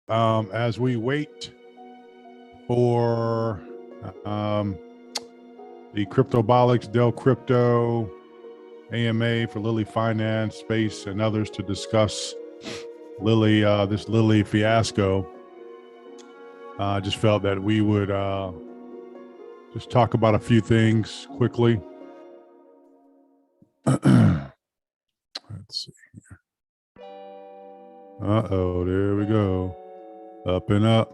as we wait for the Cryptobolix DelCrxpto AMA for Lilly Finance, Space, and others to discuss this Lilly Fiasco, I just felt that we would just talk about a few things quickly. Let's see here. Uh-oh, there we go. Up and up.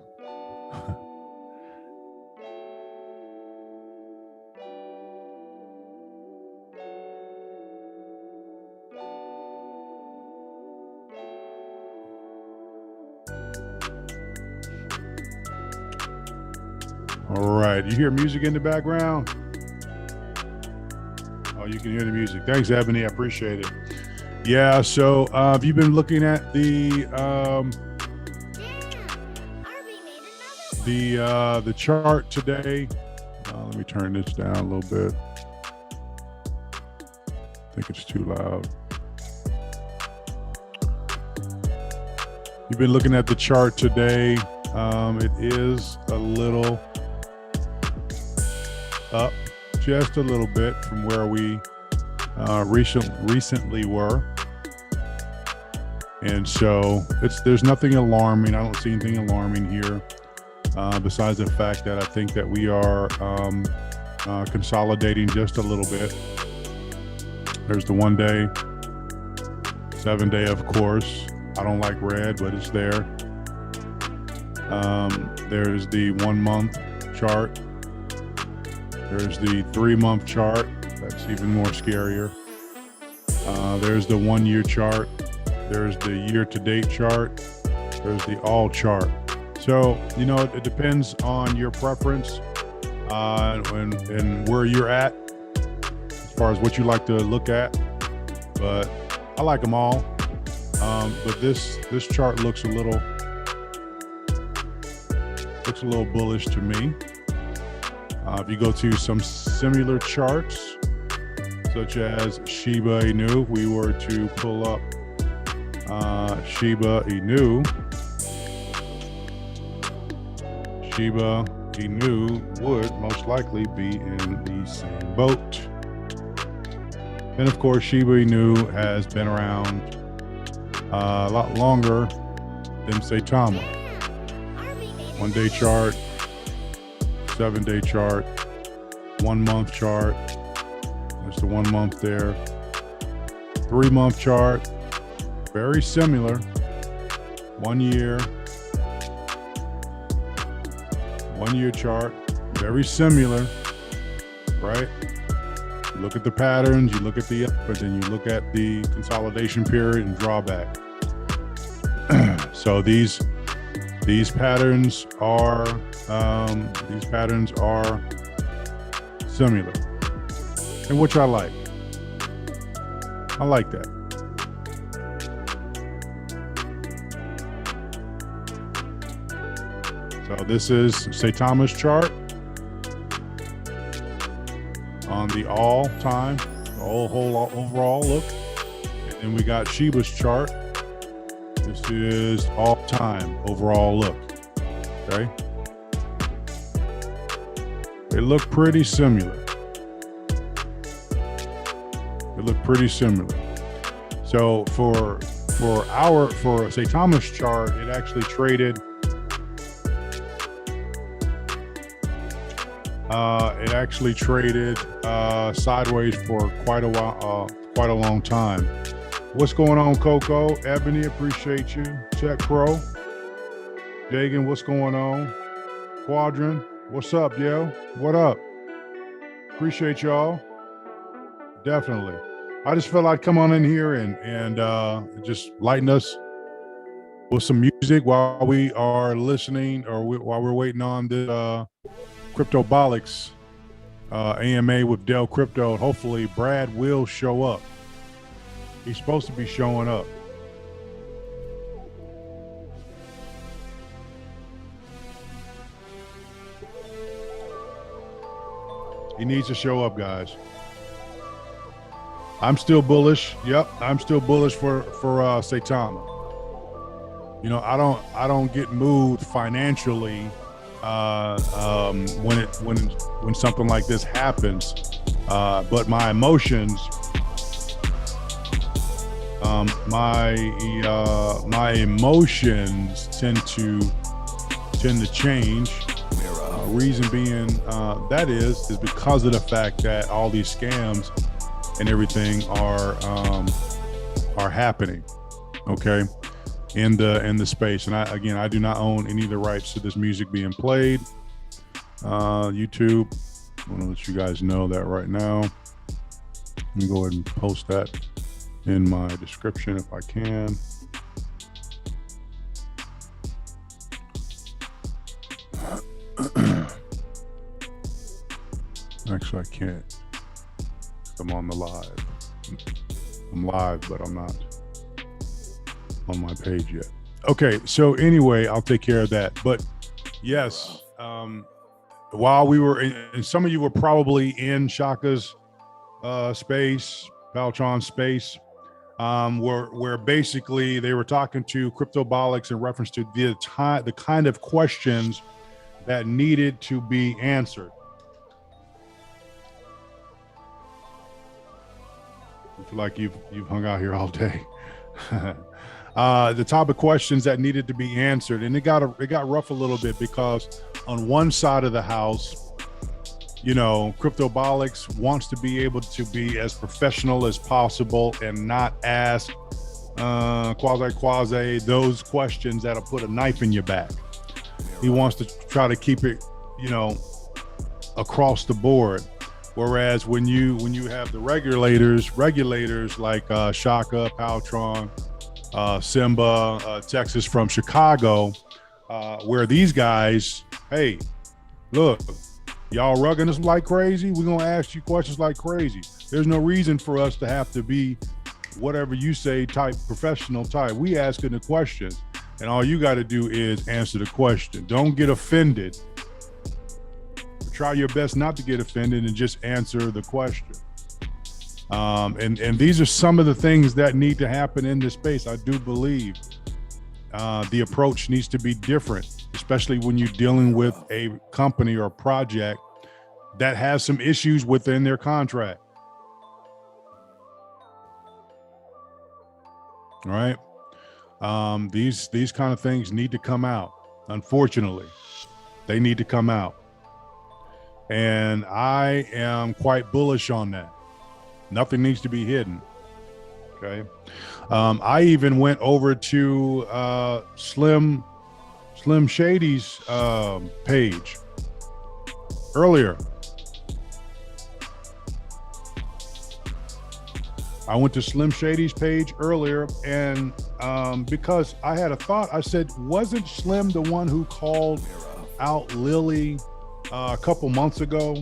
All right, you hear music in the background? Oh, you can hear the music. Thanks, Ebony. I appreciate it. Yeah, so have you been looking at the chart today? Let me turn this down a little bit. I think it's too loud. You've been looking at the chart today. It is a little up, just a little bit from where we recently were. And so there's nothing alarming. I don't see anything alarming here, besides the fact that I think that we are consolidating just a little bit. There's the 1 day, 7 day, of course. I don't like red, but it's there. There's the 1 month chart. There's the 3 month chart. That's even more scarier. There's the 1 year chart. There's the year-to-date chart. There's the all chart. So, you know, it depends on your preference and where you're at as far as what you like to look at. But I like them all. But this chart looks a little bullish to me. If you go to some similar charts, such as Shiba Inu, we were to pull up Shiba Inu. Shiba Inu would most likely be in the same boat. And of course, Shiba Inu has been around a lot longer than Saitama. 1 day chart, 7 day chart, 1 month chart. There's the 1 month there. 3 month chart, very similar. 1 year. 1 year chart, very similar, right? You look at the patterns, you look at the up, but then you look at the consolidation period and drawback. So these patterns are similar, and which I like. I like that. So this is Saitama's chart on the all-time, overall look, and then we got Shiba's chart. This is all-time overall look. Okay, they look pretty similar. They look pretty similar. So for Saitama's chart, it actually traded. It actually traded sideways for quite a while, quite a long time. What's going on, Coco? Ebony, appreciate you. Check Pro. Jagan, what's going on? Quadrant, what's up, yo? What up? Appreciate y'all. Definitely. I just felt I'd come on in here and just lighten us with some music while we are listening, or while we're waiting on the Cryptobolix AMA with DelCrxpto. Hopefully Brad will show up. He's supposed to be showing up. He needs to show up, guys. I'm still bullish. Yep, I'm still bullish for Saitama. I don't get moved financially when something like this happens. But my emotions, my emotions tend to change. Reason being, that is because of the fact that all these scams and everything are happening. Okay. In the space. And I do not own any of the rights to this music being played. YouTube, I want to let you guys know that right now. Let me go ahead and post that in my description if I can. Actually, I can't. I'm on the live. I'm live, but I'm not on my page yet. Okay, so anyway, I'll take care of that. But yes, while we were and some of you were probably in Shaka's space, Paltron's space, where basically they were talking to Cryptobolix in reference to the kind of questions that needed to be answered. I feel like you've hung out here all day. The type of questions that needed to be answered, and it got rough a little bit because on one side of the house, Cryptobolix wants to be able to be as professional as possible and not ask quasi those questions that'll put a knife in your back. He wants to try to keep it, across the board. Whereas when you have the regulators like Shaka, Paltron, Simba, Texas from Chicago, where these guys, hey, look, y'all rugging us like crazy. We're gonna ask you questions like crazy. There's no reason for us to have to be whatever you say type, professional type. We asking the questions, and all you got to do is answer the question. Don't get offended. Try your best not to get offended and just answer the question. And these are some of the things that need to happen in this space. I do believe the approach needs to be different, especially when you're dealing with a company or a project that has some issues within their contract. All right. These kind of things need to come out. Unfortunately, they need to come out. And I am quite bullish on that. Nothing needs to be hidden. Okay. I even went over to Slim Shady's page earlier. I went to Slim Shady's page earlier, and because I had a thought, I said, wasn't Slim the one who called out Lilly a couple months ago?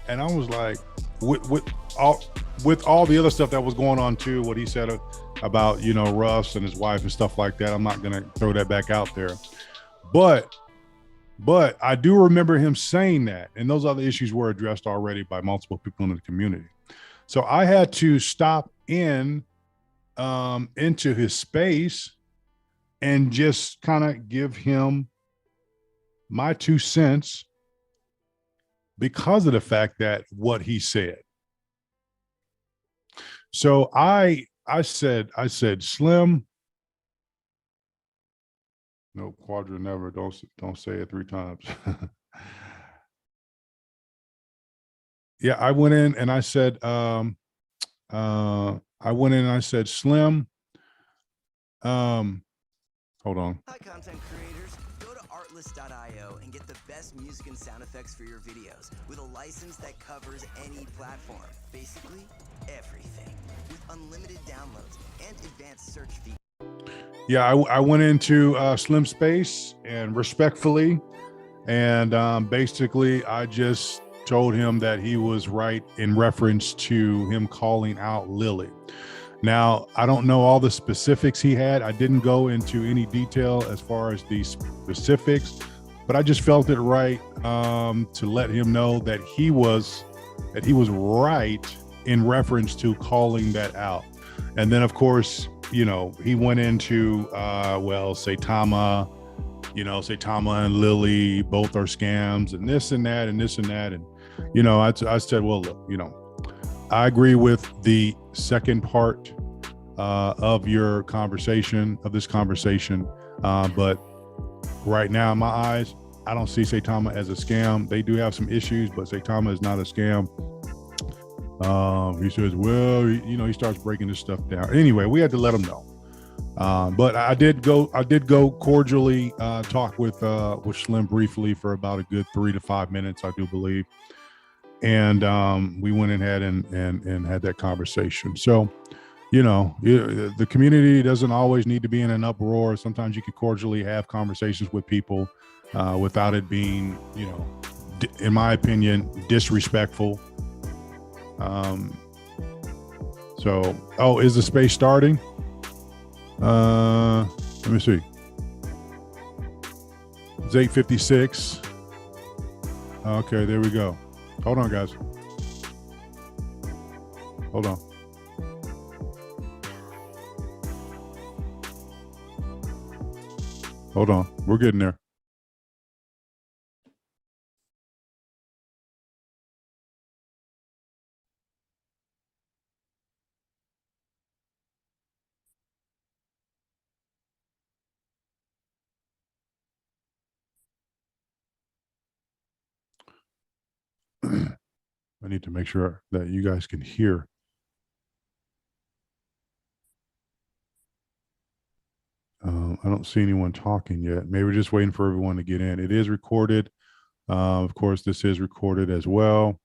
And I was like, with all the other stuff that was going on too, what he said about, Russ and his wife and stuff like that, I'm not going to throw that back out there. But I do remember him saying that, and those other issues were addressed already by multiple people in the community. So I had to stop into his space and just kind of give him my 2 cents because of the fact that what he said. So I said, Slim, no, Quadra never, don't say it 3 times. Yeah, I went in and I said, Slim, hold on. Hi, content creators. Go to artlist.io and get the best music and sound effects for your videos with a license that covers any platform. Basically, everything. With unlimited downloads and advanced search features. Yeah, I went into Slim Space and respectfully, and basically I just told him that he was right in reference to him calling out Lilly. Now, I don't know all the specifics he had. I didn't go into any detail as far as the specifics, but I just felt it right to let him know that he was right in reference to calling that out. And then, of course, he went into, well, Saitama, Saitama and Lilly both are scams and this and that and this and that. And, I said, well, look, I agree with the second part of this conversation. But right now, in my eyes, I don't see Saitama as a scam. They do have some issues, but Saitama is not a scam. He says, well, he starts breaking this stuff down. Anyway, we had to let him know. But I did go cordially talk with Slim briefly for about a good 3 to 5 minutes, I do believe. And we went ahead and had that conversation. So, the community doesn't always need to be in an uproar. Sometimes you can cordially have conversations with people without it being, in my opinion, disrespectful. Is the space starting? Let me see. It's 8:56. Okay, there we go. Hold on, guys. Hold on. Hold on. We're getting there. I need to make sure that you guys can hear. I don't see anyone talking yet. Maybe we're just waiting for everyone to get in. It is recorded. Of course, this is recorded as well.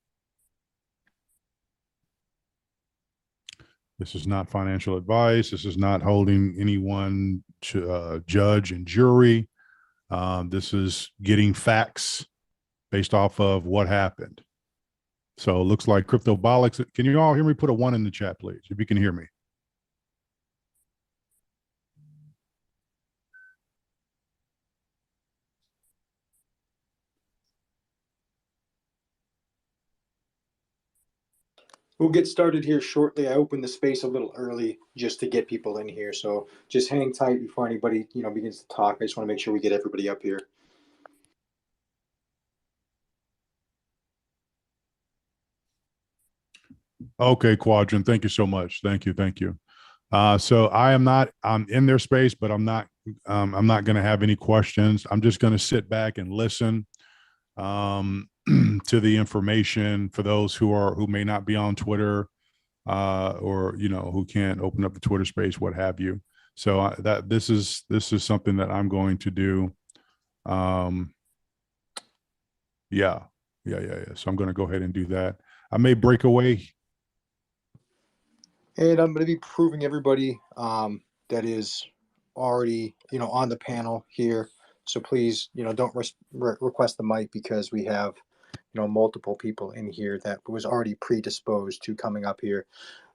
This is not financial advice. This is not holding anyone to judge and jury. This is getting facts based off of what happened. So it looks like Cryptobolix. Can you all hear me? Put a 1 in the chat, please, if you can hear me. We'll get started here shortly. I opened the space a little early just to get people in here. So just hang tight before anybody, begins to talk. I just want to make sure we get everybody up here. Okay, Quadrant. Thank you so much. Thank you. So I'm in their space, but I'm not going to have any questions. I'm just going to sit back and listen to the information for those who may not be on Twitter or who can't open up the Twitter space, what have you. So this is something that I'm going to do. Yeah. So I'm going to go ahead and do that. I may break away. And I'm going to be proving everybody that is already, on the panel here. So please, don't request the mic because we have, multiple people in here that was already predisposed to coming up here.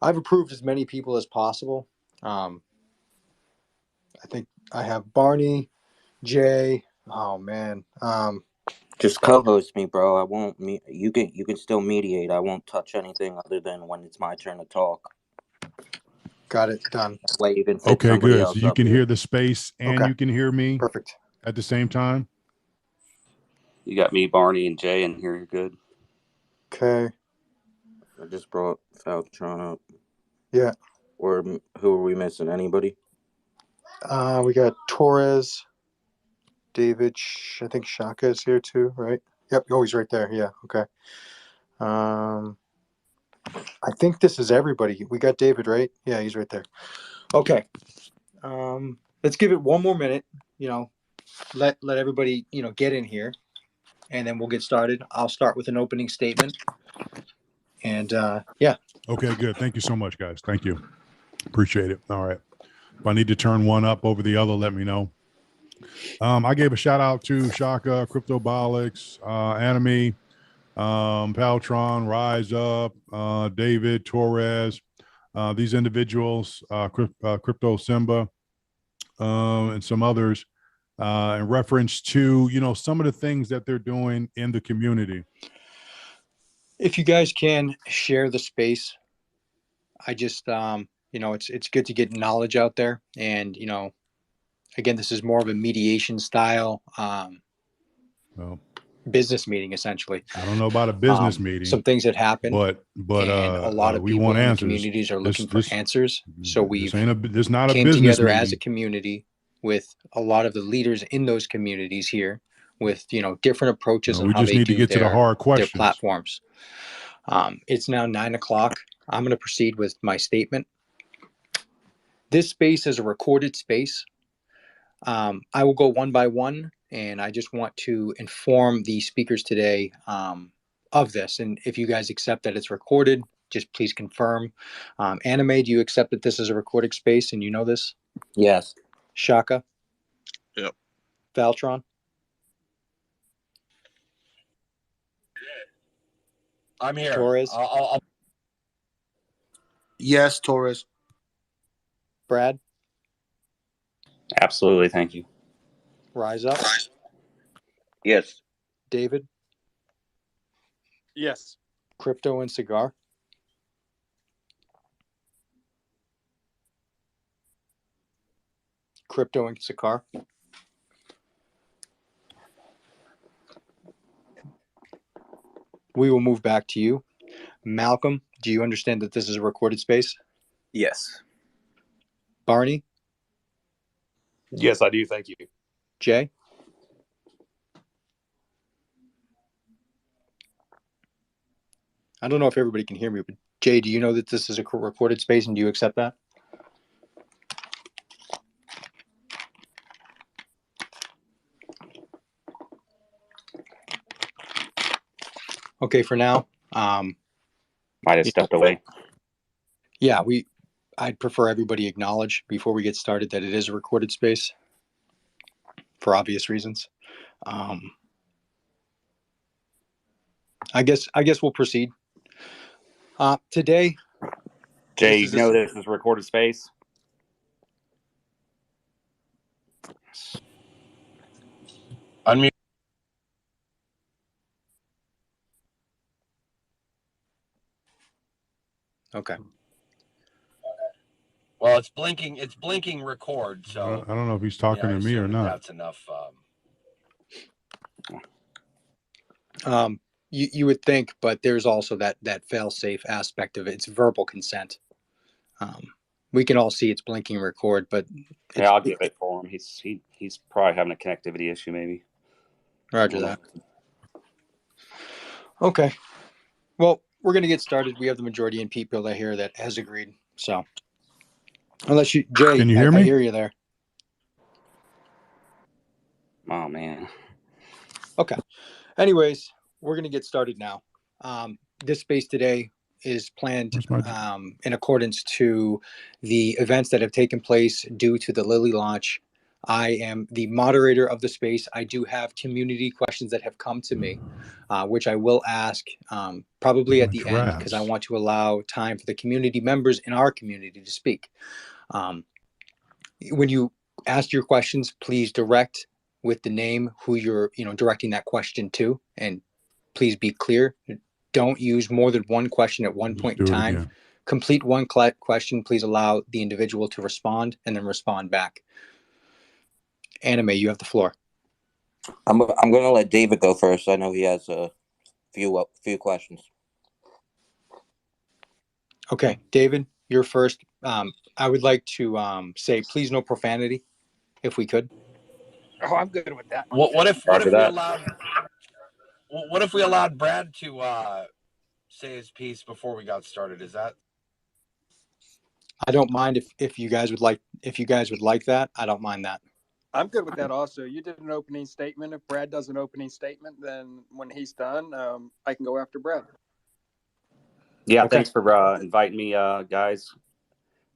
I've approved as many people as possible. I think I have Barney, Jay. Oh man. Just co-host me, bro. I won't. You can still mediate. I won't touch anything other than when it's my turn to talk. Got it. Done. That way you can fit Okay, somebody good. else So you up can here. hear the space and you can hear me. Perfect. At the same time. You got me, Barney, and Jay in here. You're good. Okay. I just brought Faltron up. Yeah. Or who are we missing? Anybody? We got Torres, David. I think Shaka is here too, right? Yep. Oh, he's right there. Yeah. Okay. I think this is everybody. We got David, right? Yeah, he's right there. Okay. Let's give it one more minute. Let everybody get in here, and then we'll get started. I'll start with an opening statement. And yeah. Okay, good. Thank you so much, guys. Thank you. Appreciate it. All right. If I need to turn one up over the other, let me know. I gave a shout out to Shaka, Cryptobolix, Anime, Paltron, Rise Up, David, Torres, these individuals, Crypto Simba, and some others, in reference to, some of the things that they're doing in the community. If you guys can share the space, I just it's good to get knowledge out there. And, again, this is more of a mediation style Well, business meeting, essentially. I don't know about a business meeting, some things that happened, but and a lot of we people want in the answers. communities are looking for answers. So this we've this not a came business together meeting. as a community with a lot of the leaders in those communities here with, different approaches No, on we how just they need to do get to the hard their questions. platforms. It's now 9:00. I'm going to proceed with my statement. This space is a recorded space. I will go one by one, and I just want to inform the speakers today of this. And if you guys accept that it's recorded, just please confirm. Anime, do you accept that this is a recorded space and you know this? Yes. Shaka? Yep. Valtron? I'm here. Torres? Yes, Torres. Brad? Absolutely. Thank you. Rise Up? Yes. David? Yes. Crypto and Cigar? Crypto and Cigar? We will move back to you. Malcolm, do you understand that this is a recorded space? Yes. Barney? Yes, I do. Thank you. Jay? I don't know if everybody can hear me, but Jay, do you know that this is a recorded space and do you accept that? Okay, for now. Might have stepped away. Yeah, I'd prefer everybody acknowledge before we get started that it is a recorded space for obvious reasons. I guess we'll proceed. Today, Jay, this you know this is recorded space? Unmute. Okay. Well, it's blinking. It's blinking record. So I don't know if he's talking to me or not. That's enough. You would think, but there's also that fail-safe aspect of it. It's verbal consent. We can all see it's blinking record, but Yeah, I'll give it for him. He's probably having a connectivity issue, maybe. Roger that. Okay. Well, we're going to get started. We have the majority in people that here that has agreed. So, unless you, Jay, Can you hear me? I hear you there. Oh man. Okay. Anyways, we're going to get started now. This space today is planned in accordance to the events that have taken place due to the Lilly launch. I am the moderator of the space. I do have community questions that have come to me, which I will ask probably at the end because I want to allow time for the community members in our community to speak. When you ask your questions, please direct with the name who you're directing that question to, and please be clear. Don't use more than one question at one point in time. Complete one question. Please allow the individual to respond and then respond back. Anime, you have the floor. I'm going to let David go first. I know he has a few questions. Okay, David, you're first. I would like to say, please, no profanity, if we could. Oh, I'm good with that. What if we allowed Brad to say his piece before we got started? Is that? I don't mind if you guys would like that. I don't mind that. I'm good with that also. You did an opening statement. If Brad does an opening statement, then when he's done, I can go after Brad. Yeah, okay. Thanks for inviting me, guys.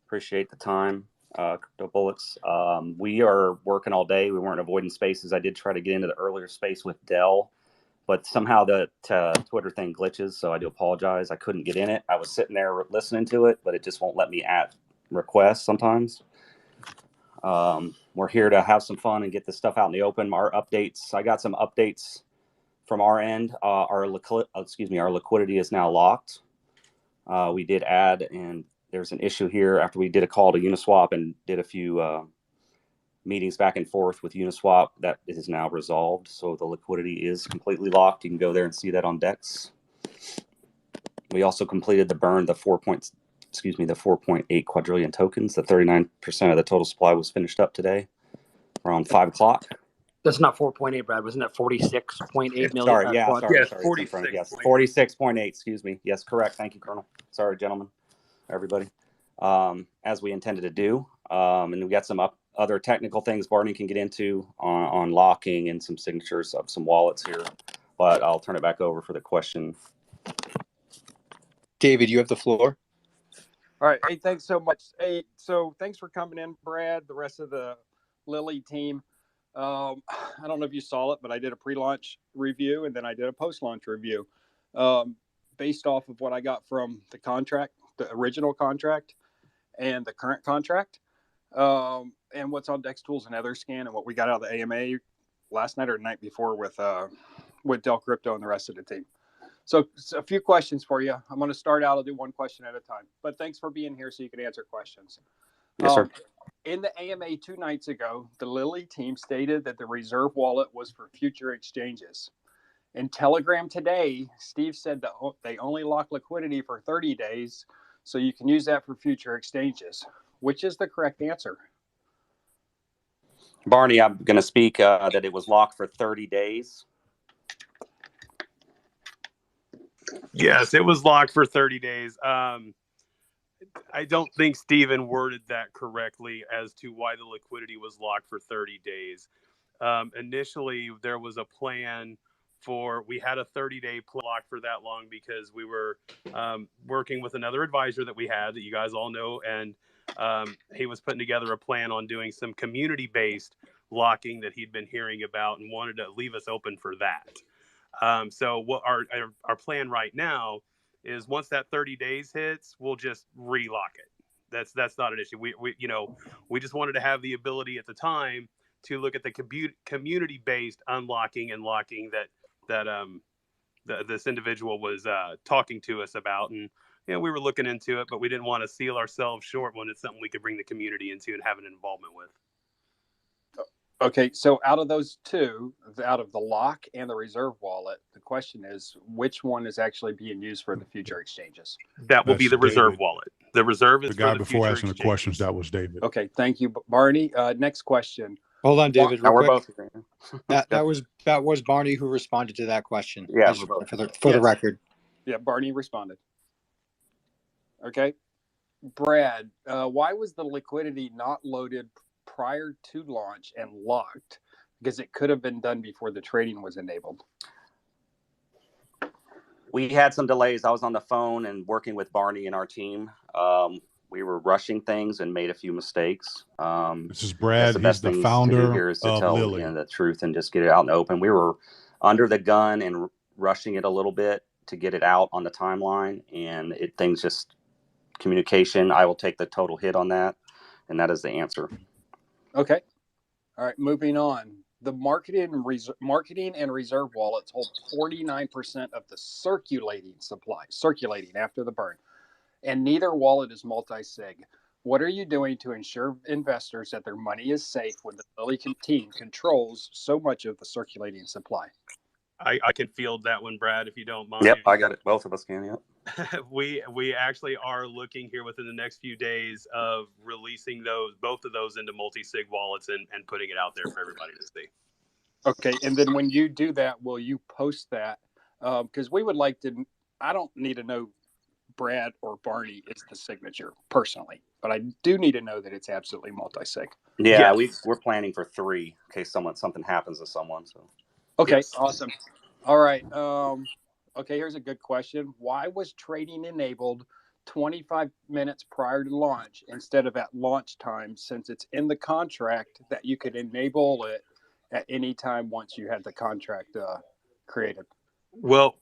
Appreciate the time. Cryptobolix. We are working all day. We weren't avoiding spaces. I did try to get into the earlier space with Dell, but somehow the Twitter thing glitches, so I do apologize. I couldn't get in it. I was sitting there listening to it, but it just won't let me add requests sometimes. We're here to have some fun and get this stuff out in the open. Our updates, I got some updates from our end. Our liquidity is now locked. We did add and there's an issue here after we did a call to Uniswap and did a few meetings back and forth with Uniswap. That is now resolved. So the liquidity is completely locked. You can go there and see that on DEX. We also completed the burn, the 4.8 quadrillion tokens. The 39% of the total supply was finished up today around 5 o'clock. That's not 4.8, Brad. Wasn't that 46.8 million? Sorry, yeah, sorry. Yes, Sorry, 46. Yes, 46.8, excuse me. Yes, correct. Thank you, Colonel. Sorry, gentlemen, everybody. As we intended to do. And we got some other technical things Barney can get into on locking and some signatures of some wallets here. But I'll turn it back over for the question. David, you have the floor. All right. Hey, thanks so much. Hey, so thanks for coming in, Brad, the rest of the Lilly team. I don't know if you saw it, but I did a pre-launch review and then I did a post-launch review based off of what I got from the contract, the original contract and the current contract, and what's on DEX Tools and Etherscan and what we got out of the AMA last night or the night before with DelCrxpto and the rest of the team. So a few questions for you. I'm going to start out. I'll do one question at a time. But thanks for being here so you can answer questions. Yes, sir. In the AMA 2 nights ago, the Lilly team stated that the reserve wallet was for future exchanges. In Telegram today, Steve said that they only lock liquidity for 30 days, so you can use that for future exchanges. Which is the correct answer? Barney, I'm going to speak that it was locked for 30 days. Yes, it was locked for 30 days. I don't think Steven worded that correctly as to why the liquidity was locked for 30 days. Initially, there was a plan we had a 30-day lock for that long because we were working with another advisor that we had that you guys all know, and he was putting together a plan on doing some community-based locking that he'd been hearing about and wanted to leave us open for that. So what our plan right now is once that 30 days hits, we'll just relock it. That's not an issue. We just wanted to have the ability at the time to look at the community-based unlocking and locking that this individual was talking to us about, and we were looking into it, but we didn't want to seal ourselves short when it's something we could bring the community into and have an involvement with. Okay, so out of those two, out of the lock and the reserve wallet, the question is, which one is actually being used for the future exchanges? That will be the reserve David. wallet. The reserve is The guy for the before future asking the exchanges. questions, that was David. Okay, thank you, Barney. Next question. Hold on, David. Now Real we're quick. both. That was Barney who responded to that question. Yeah, for the record. Yeah, Barney responded. Okay, Brad, why was the liquidity not loaded prior to launch and locked? Because it could have been done before the trading was enabled. We had some delays. I was on the phone and working with Barney and our team. We were rushing things and made a few mistakes. This is Brad. The He's best the thing founder to do here is to of tell Lilly. the truth and just get it out in the open. We were under the gun and rushing it a little bit to get it out on the timeline, and things just communication. I will take the total hit on that, and that is the answer. Okay. All right, moving on. The marketing and reserve wallets hold 49% of the circulating supply, circulating after the burn, and neither wallet is multi-sig. What are you doing to ensure investors that their money is safe when the Lilly team controls so much of the circulating supply? I can field that one, Brad, if you don't mind. Yep, I got it. Both of us can. Yep. We actually are looking here within the next few days of releasing both of those into multi-sig wallets and putting it out there for everybody to see. Okay, and then when you do that, will you post that? Because we would like to. I don't need to know Brad or Barney is the signature personally, but I do need to know that it's absolutely multi-sig. Yeah, we're planning for 3 in case something happens to someone. So. Okay, Yes. Awesome. All right. Okay, here's a good question. Why was trading enabled 25 minutes prior to launch instead of at launch time, since it's in the contract that you could enable it at any time once you had the contract created? Well,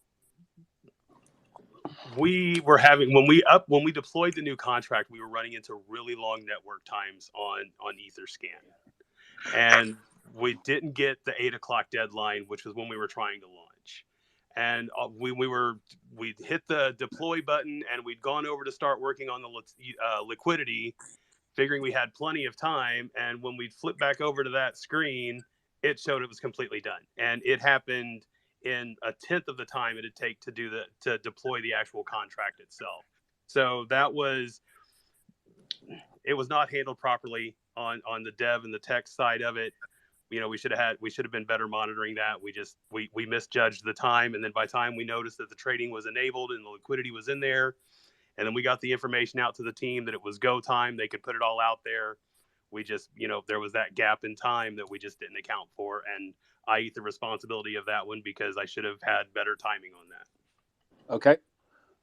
we were having when we deployed the new contract, we were running into really long network times on Etherscan, and we didn't get the 8 o'clock deadline, which was when we were trying to launch. And we'd hit the deploy button, and we'd gone over to start working on the liquidity, figuring we had plenty of time. And when we'd flip back over to that screen, it showed it was completely done. And it happened in a tenth of the time it'd take to deploy the actual contract itself. So it was not handled properly on the dev and the tech side of it. We should have been better monitoring that. We misjudged the time. And then by the time we noticed that the trading was enabled and the liquidity was in there, and then we got the information out to the team that it was go time, they could put it all out there. We just, there was that gap in time that we just didn't account for. And I eat the responsibility of that one because I should have had better timing on that. Okay.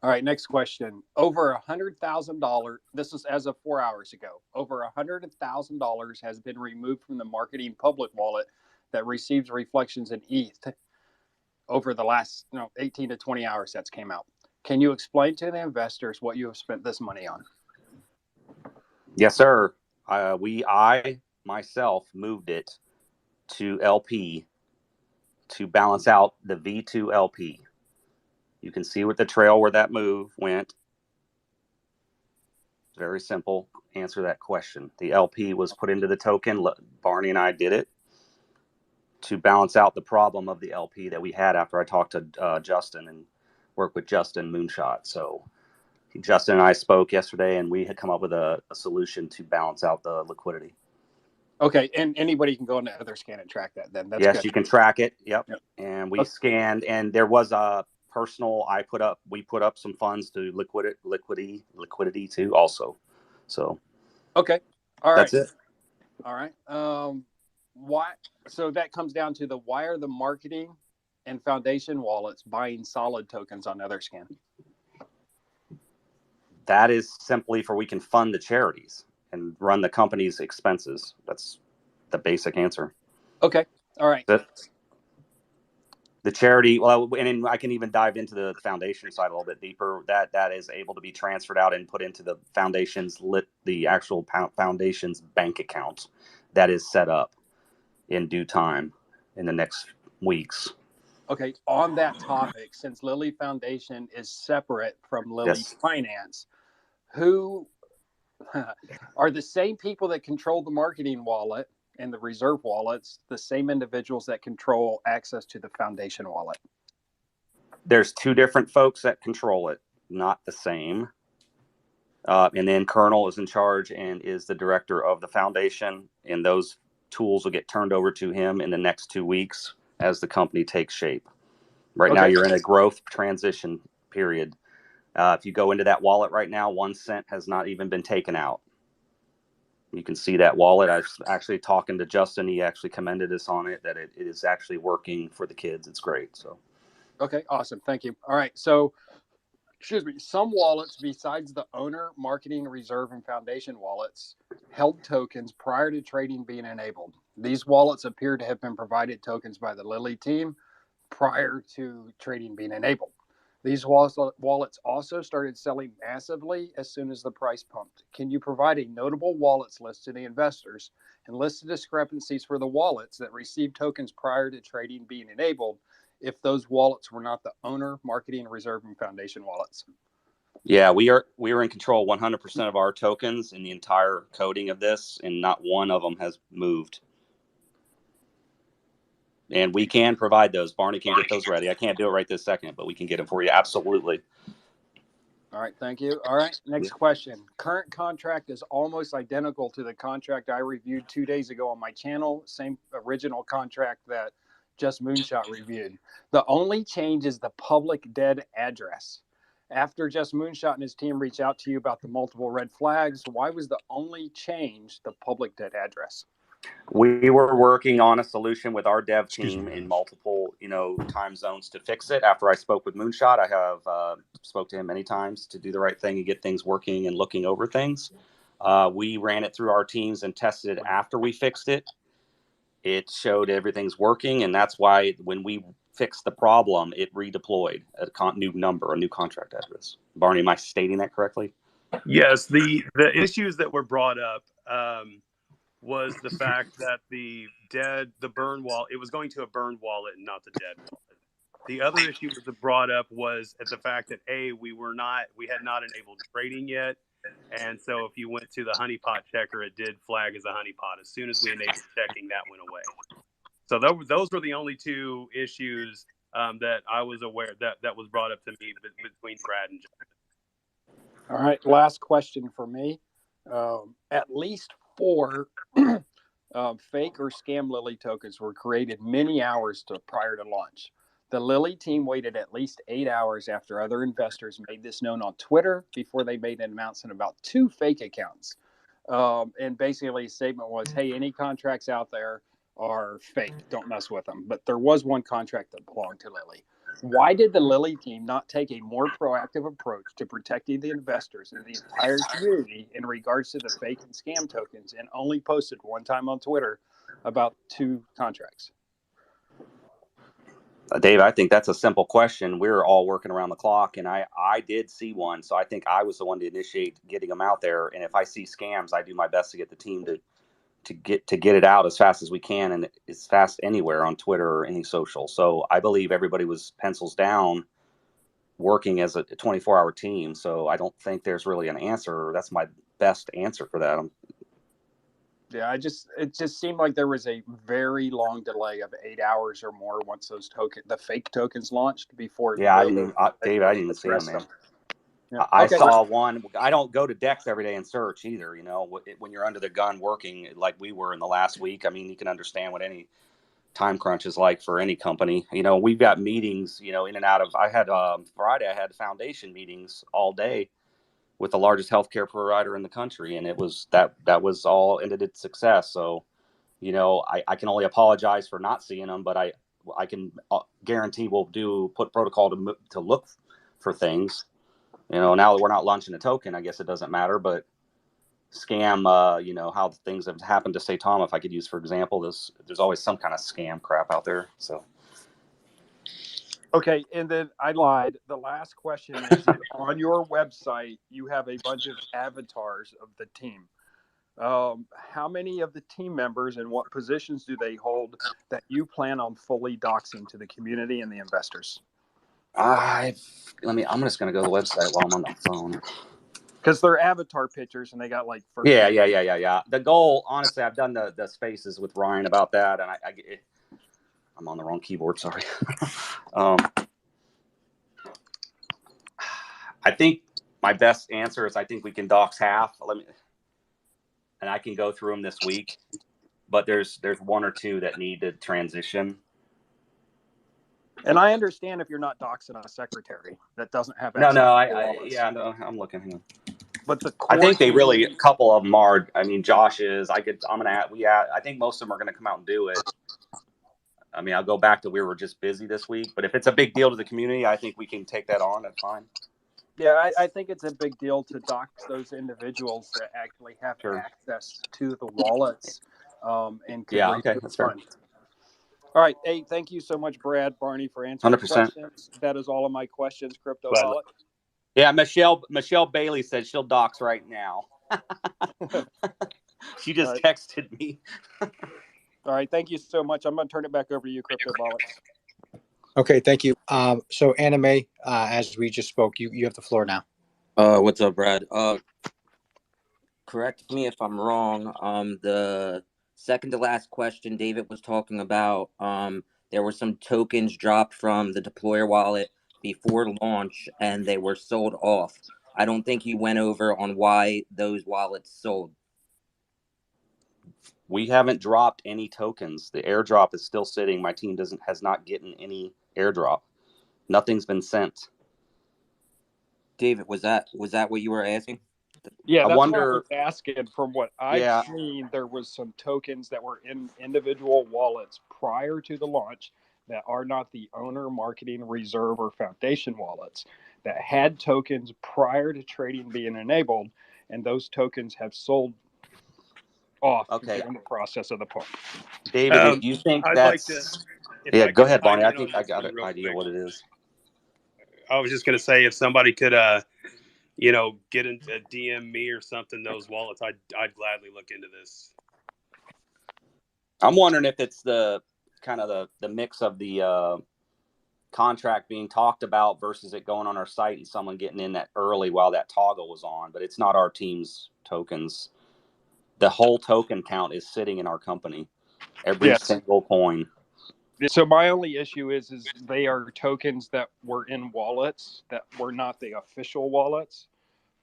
All right. Next question. Over $100,000. This is as of 4 hours ago. Over $100,000 has been removed from the marketing public wallet that receives reflections in ETH over the last 18 to 20 hours that's came out. Can you explain to the investors what you have spent this money on? Yes, sir. I myself moved it to LP to balance out the V2 LP. You can see with the trail where that move went. Very simple. Answer that question. The LP was put into the token. Barney and I did it to balance out the problem of the LP that we had after I talked to Justin and worked with Justin Moonshot. So Justin and I spoke yesterday, and we had come up with a solution to balance out the liquidity. Okay, and anybody can go into Otherscan and track that then. That's yes, good. You can track it. Yep. And we scanned, and there was a personal, we put up some funds to liquidity too also. So. Okay. All right. That's it. All right. Why? So that comes down to why are the marketing and foundation wallets buying solid tokens on Otherscan? That is simply we can fund the charities and run the company's expenses. That's the basic answer. Okay. All right. The charity, well, and I can even dive into the foundation side a little bit deeper. That is able to be transferred out and put into the the actual foundation's bank account that is set up in due time in the next weeks. Okay. On that topic, since Lilly Foundation is separate from Lilly Finance, who are the same people that control the marketing wallet and the reserve wallets, the same individuals that control access to the foundation wallet? There's two different folks that control it, not the same. And then Colonel is in charge and is the director of the foundation, and those tools will get turned over to him in the next 2 weeks as the company takes shape. Right now, you're in a growth transition period. If you go into that wallet right now, 1 cent has not even been taken out. You can see that wallet. I was actually talking to Justin. He actually commended us on it, that it is actually working for the kids. It's great. So, okay, awesome. Thank you. All right. So, some wallets besides the owner, marketing, reserve, and foundation wallets held tokens prior to trading being enabled. These wallets appear to have been provided tokens by the Lilly team prior to trading being enabled. These wallets also started selling massively as soon as the price pumped. Can you provide a notable wallets list to the investors and list the discrepancies for the wallets that received tokens prior to trading being enabled if those wallets were not the owner, marketing, reserve, and foundation wallets? Yeah, we are in control 100% of our tokens in the entire coding of this, and not one of them has moved. And we can provide those. Barney can get those ready. I can't do it right this second, but we can get them for you. Absolutely. All right. Thank you. All right. Next question. Current contract is almost identical to the contract I reviewed 2 days ago on my channel. Same original contract that Just Moonshot reviewed. The only change is the public dead address. After Just Moonshot and his team reached out to you about the multiple red flags, why was the only change the public dead address? We were working on a solution with our dev team in multiple, time zones to fix it. After I spoke with Moonshot, I have spoke to him many times to do the right thing and get things working and looking over things. We ran it through our teams and tested it after we fixed it. It showed everything's working, and that's why when we fixed the problem, it redeployed a new number, a new contract address. Barney, am I stating that correctly? Yes, the issues that were brought up was the fact that the burn wallet, it was going to a burn wallet and not the dead wallet. The other issue that was brought up was at the fact that we had not enabled trading yet, and so if you went to the honeypot checker, it did flag as a honeypot. As soon as we enabled checking, that went away. So those were the only two issues that I was aware that was brought up to me between Brad and John. All right, last question for me. At least 4 fake or scam Lilly tokens were created many hours prior to launch. The Lilly team waited at least 8 hours after other investors made this known on Twitter before they made an announcement about 2 fake accounts. And basically, the statement was, hey, any contracts out there are fake. Don't mess with them. But there was one contract that belonged to Lilly. Why did the Lilly team not take a more proactive approach to protecting the investors and the entire community in regards to the fake and scam tokens and only posted one time on Twitter about 2 contracts? Dave, I think that's a simple question. We were all working around the clock, and I did see one, so I think I was the one to initiate getting them out there. And if I see scams, I do my best to get the team to get it out as fast as we can, and it's fast anywhere on Twitter or any social. So I believe everybody was pencils down, working as a 24-hour team. So I don't think there's really an answer. That's my best answer for that. Yeah, it just seemed like there was a very long delay of 8 hours or more once those the fake tokens launched before. Yeah, David, I didn't see them, man. Yeah. I saw one. I don't go to Dex every day and search either. You know, when you're under the gun working like we were in the last week, I mean, you can understand what any time crunch is like for any company. You know, we've got meetings, you know, in and out of. I had Friday. I had foundation meetings all day with the largest healthcare provider in the country, and it was that was all ended in success. So, you know, I can only apologize for not seeing them, but I can guarantee we'll put protocol to look for things. You know, now that we're not launching a token, I guess it doesn't matter. But scam, you know, how things have happened to say Tom, if I could use for example, there's always some kind of scam crap out there. So. Okay, and then I lied. The last question is on your website, you have a bunch of avatars of the team. How many of the team members and what positions do they hold that you plan on fully doxing to the community and the investors? I'm just going to go to the website while I'm on the phone. Because they're avatar pictures and they got like first. Yeah. The goal, honestly, I've done the spaces with Ryan about that, and I'm on the wrong keyboard. Sorry. I think my best answer is I think we can dox half. And I can go through them this week, but there's 1 or 2 that need to transition. And I understand if you're not doxing a secretary that doesn't have. No, I'm looking here. But I think they really, a couple of them are. I mean, Josh is. I think most of them are going to come out and do it. I mean, I'll go back to we were just busy this week, but if it's a big deal to the community, I think we can take that on. That's fine. Yeah, I think it's a big deal to dox those individuals that actually have access to the wallets. That's fair. All right. Hey, thank you so much, Brad, Barney, for answering 100%. questions. That is all of my questions, Crypto Wallet. Yeah, Michelle Bailey said she'll dox right now. She just texted me. All right. Thank you so much. I'm going to turn it back over to you, Crypto Wallet. Okay, thank you. So Anime, as we just spoke, you have the floor now. What's up, Brad? Correct me if I'm wrong. The second to last question David was talking about, there were some tokens dropped from the deployer wallet before launch and they were sold off. I don't think you went over on why those wallets sold. We haven't dropped any tokens. The airdrop is still sitting. My team has not gotten any airdrop. Nothing's been sent. David, was that what you were asking? Yeah, that's what I was asking. From what I've seen, there was some tokens that were in individual wallets prior to the launch that are not the owner, marketing, reserve, or foundation wallets that had tokens prior to trading being enabled, and those tokens have sold off during the process of the pump. David, do you think that's... go ahead, Barney. I think I got an idea what it is. I was just going to say, if somebody could, get into DM me or something, those wallets, I'd gladly look into this. I'm wondering if it's the kind of the mix of the contract being talked about versus it going on our site and someone getting in that early while that toggle was on. But it's not our team's tokens. The whole token count is sitting in our company. Every Yes. single coin. So my only issue is they are tokens that were in wallets that were not the official wallets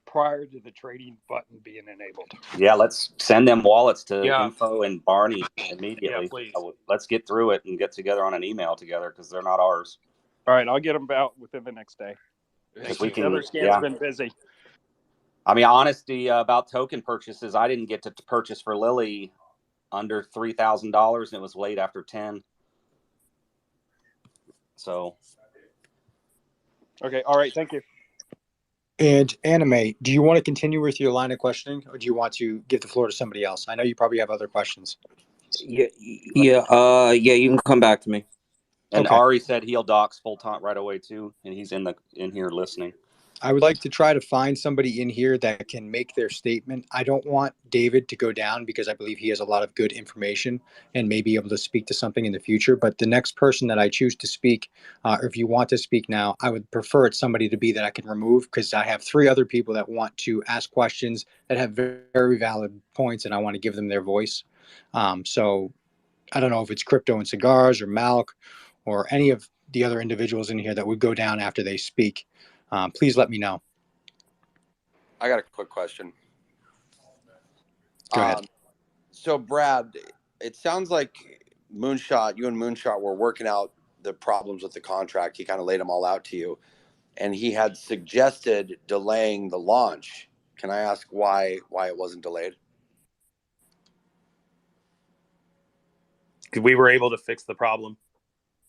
prior to the trading button being enabled. Yeah, let's send them wallets to Yeah. Info and Barney immediately. Yeah, please. Let's get through it and get together on an email together because they're not ours. All right, I'll get them out within the next day. If we The can, other scan's yeah. been busy. I mean, honesty about token purchases, I didn't get to purchase for Lilly under $3,000, and it was late after 10. So, Okay, all right, thank you. And Anime, do you want to continue with your line of questioning, or do you want to give the floor to somebody else? I know you probably have other questions. Yeah, you can come back to me. and Okay. Ari said he'll docs full time right away too, and he's in here listening. I would like to try to find somebody in here that can make their statement. I don't want David to go down because I believe he has a lot of good information and may be able to speak to something in the future. But the next person that I choose to speak, or if you want to speak now, I would prefer it's somebody to be that I can remove, because I have 3 other people that want to ask questions that have very, very valid points, and I want to give them their voice. So I don't know if it's Crypto and Cigars or Malk or any of the other individuals in here that would go down after they speak. Please let me know. I got a quick question. Go ahead. So, Brad, it sounds like you and Moonshot were working out the problems with the contract. He kind of laid them all out to you, and he had suggested delaying the launch. Can I ask why it wasn't delayed? We were able to fix the problem.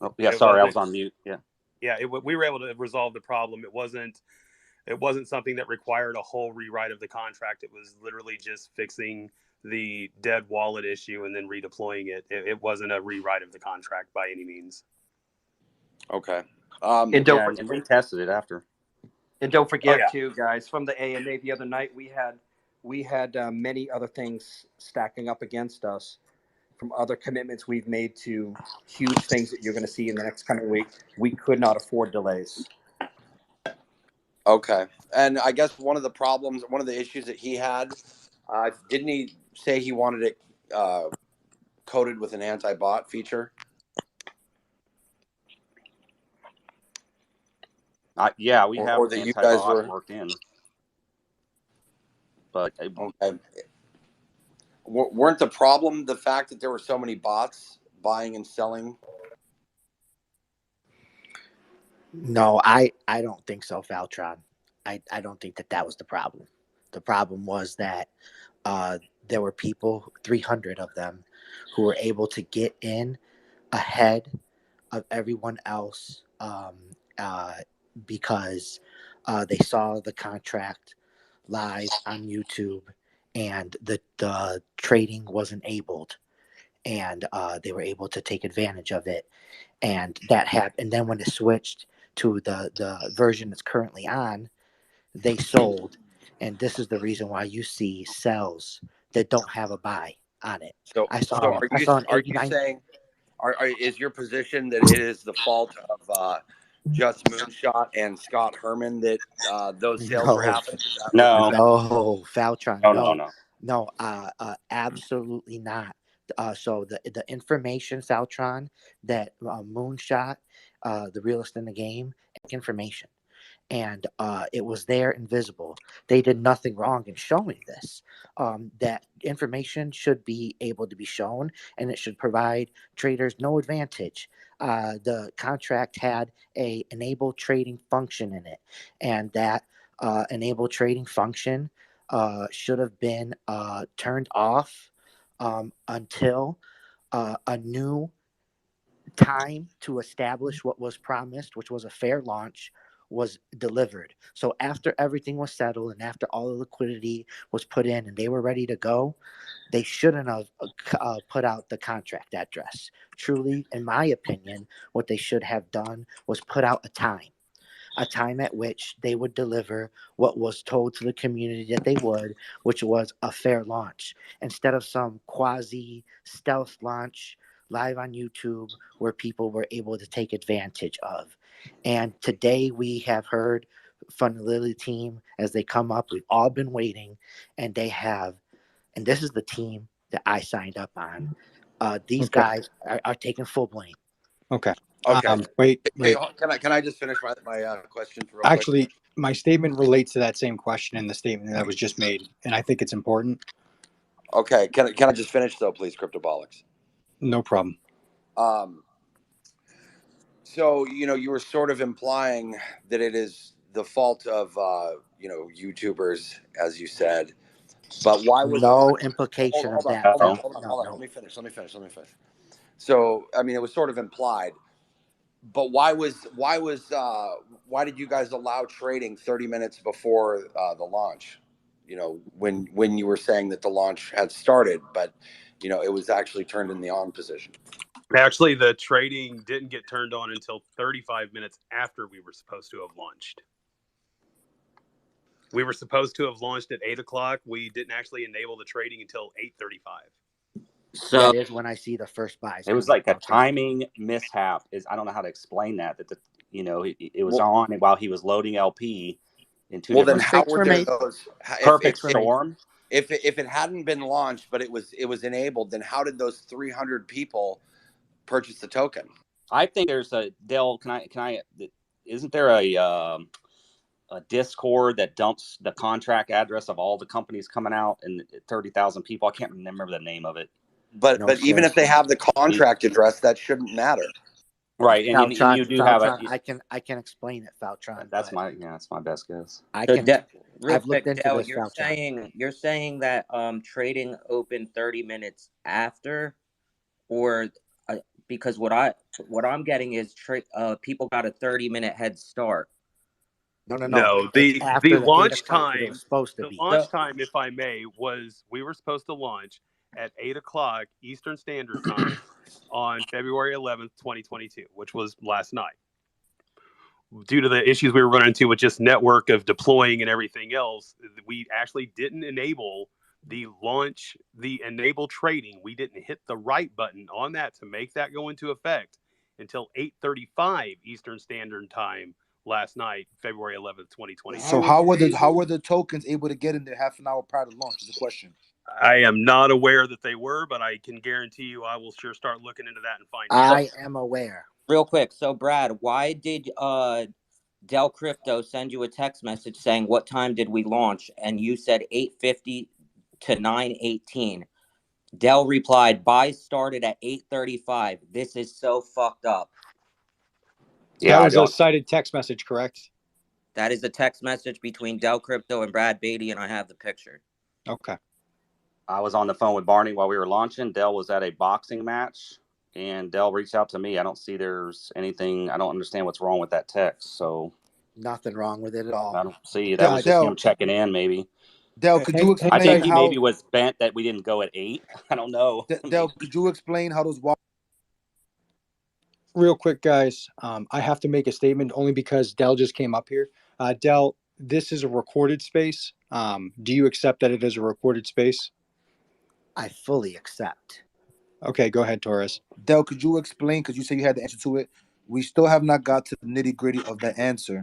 Oh, yeah, sorry, I was on mute. Yeah. Yeah, we were able to resolve the problem. It wasn't something that required a whole rewrite of the contract. It was literally just fixing the dead wallet issue and then redeploying it. It wasn't a rewrite of the contract by any means. Okay. And And we tested it after. And don't forget too, guys, from the AMA the other night, we had many other things stacking up against us from other commitments we've made to huge things that you're going to see in the next coming week. We could not afford delays. Okay. And I guess one of the issues that he had, didn't he say he wanted it coded with an anti-bot feature? Yeah, we have that you guys anti-bot worked in. But okay. Weren't the problem the fact that there were so many bots buying and selling? No, I don't think so, Faltron. I don't think that was the problem. The problem was that there were people, 300 of them, who were able to get in ahead of everyone else because they saw the contract live on YouTube and the trading was enabled, and they were able to take advantage of it. And that happened. And then when it switched to the version that's currently on, they sold. And this is the reason why you see sells that don't have a buy on it. So I saw an are you 89. saying, is your position that it is the fault of just Moonshot and Scott Herman that those sales were happening? Is that what you're saying? No, Faltron. No, absolutely not. So the information, Faltron, that Moonshot, the realest in the game, information, and it was there, invisible. They did nothing wrong in showing this. That information should be able to be shown, and it should provide traders no advantage. The contract had a enable trading function in it, and that enable trading function should have been turned off until a new time to establish what was promised, which was a fair launch, was delivered. So after everything was settled and after all the liquidity was put in and they were ready to go, they shouldn't have put out the contract address. Truly, in my opinion, what they should have done was put out a time at which they would deliver what was told to the community that they would, which was a fair launch, instead of some quasi stealth launch live on YouTube where people were able to take advantage of. And today we have heard from the Lilly team as they come up. We've all been waiting, and they have, and this is the team that I signed up on. These guys are taking full blame. Okay. Okay. Wait. Can I just finish my question real quick? Actually, my statement relates to that same question in the statement that was just made, and I think it's important. Okay. Can I just finish though, please, Cryptobolix? No problem. So you were sort of implying that it is the fault of YouTubers, as you said. But why was no implication of that? Hold on. Let me finish. So I mean, it was sort of implied. But why did you guys allow trading 30 minutes before the launch? When you were saying that the launch had started, but it was actually turned in the on position. Actually, the trading didn't get turned on until 35 minutes after we were supposed to have launched. We were supposed to have launched at 8 o'clock. We didn't actually enable the trading until 8:35. So that is when I see the first buys. It was like a timing mishap. I don't know how to explain that. It was on while he was loading LP in two different. Then how were there those perfect storm? If it hadn't been launched, but it was enabled, then how did those 300 people purchase the token? I think there's a Del. Can I? Isn't there a Discord that dumps the contract address of all the companies coming out and 30,000 people? I can't remember the name of it. But even if they have the contract address, that shouldn't matter. Right, and you do have a. I can explain it, Faltron. That's my best guess. I can. Real quick, Del, you're saying that trading opened 30 minutes after, or because what I'm getting is people got a 30-minute head start. No. The launch time was supposed to be. Launch time, if I may, we were supposed to launch at 8 o'clock Eastern Standard Time on February 11th, 2022, which was last night. Due to the issues we were running into with just network of deploying and everything else, we actually didn't enable the enable trading. We didn't hit the right button on that to make that go into effect until 8:35 Eastern Standard Time last night, February 11th, 2020. So how were the tokens able to get in there half an hour prior to launch is the question. I am not aware that they were, but I can guarantee you I will sure start looking into that and find out. I am aware. Real quick. So Brad, why did DelCrxpto send you a text message saying what time did we launch? And you said 8:50 to 9:18. Del replied, buys started at 8:35. This is so fucked up. Yeah, that was a cited text message, correct? That is a text message between DelCrxpto and Brad Beatty, and I have the picture. Okay. I was on the phone with Barney while we were launching. Del was at a boxing match, and Del reached out to me. I don't see there's anything. I don't understand what's wrong with that text. So nothing wrong with it at all. I don't see. That was just him checking in, maybe. Del, could you explain? I think he maybe was bent that we didn't go at 8. I don't know. Del, could you explain how those? Real quick, guys. I have to make a statement only because Del just came up here. Del, this is a recorded space. Do you accept that it is a recorded space? I fully accept. Okay, go ahead, Torres. Del, could you explain? Because you said you had the answer to it. We still have not got to the nitty-gritty of the answer.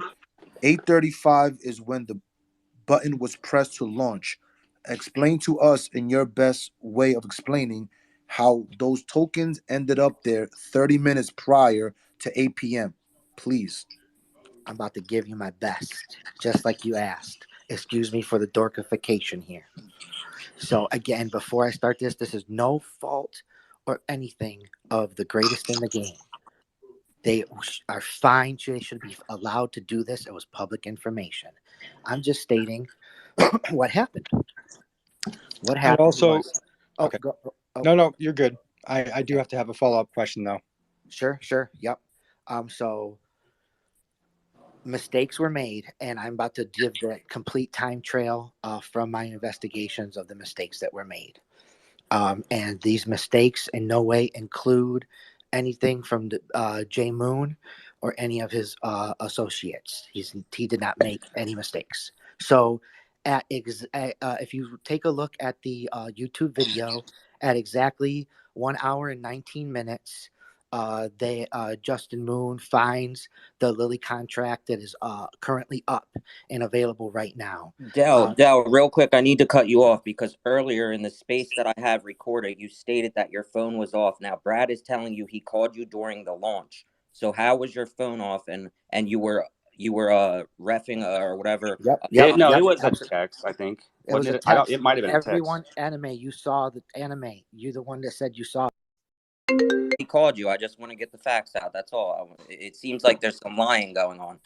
8:35 is when the button was pressed to launch. Explain to us in your best way of explaining how those tokens ended up there 30 minutes prior to 8 p.m. Please. I'm about to give you my best, just like you asked. Excuse me for the dorkification here. So again, before I start this is no fault or anything of the greatest in the game. They are fine. They should be allowed to do this. It was public information. I'm just stating what happened. What happened also, was... okay. No, you're good. I do have to have a follow-up question, though. Sure. Yep. So mistakes were made, and I'm about to give the complete time trail from my investigations of the mistakes that were made. And these mistakes in no way include anything from Jay Moon or any of his associates. He did not make any mistakes. So if you take a look at the YouTube video at exactly 1 hour and 19 minutes. Justin Moon finds the Lilly contract that is currently up and available right now. Del, real quick, I need to cut you off because earlier in the space that I have recorded, you stated that your phone was off. Now, Brad is telling you he called you during the launch. So how was your phone off and you were reffing or whatever? Yep. No, it was a text, I think. It was a text. text. It might have been Everyone, a text. anime, you saw the anime. You're the one that said you saw. He called you. I just want to get the facts out. That's all. It seems like there's some lying going on.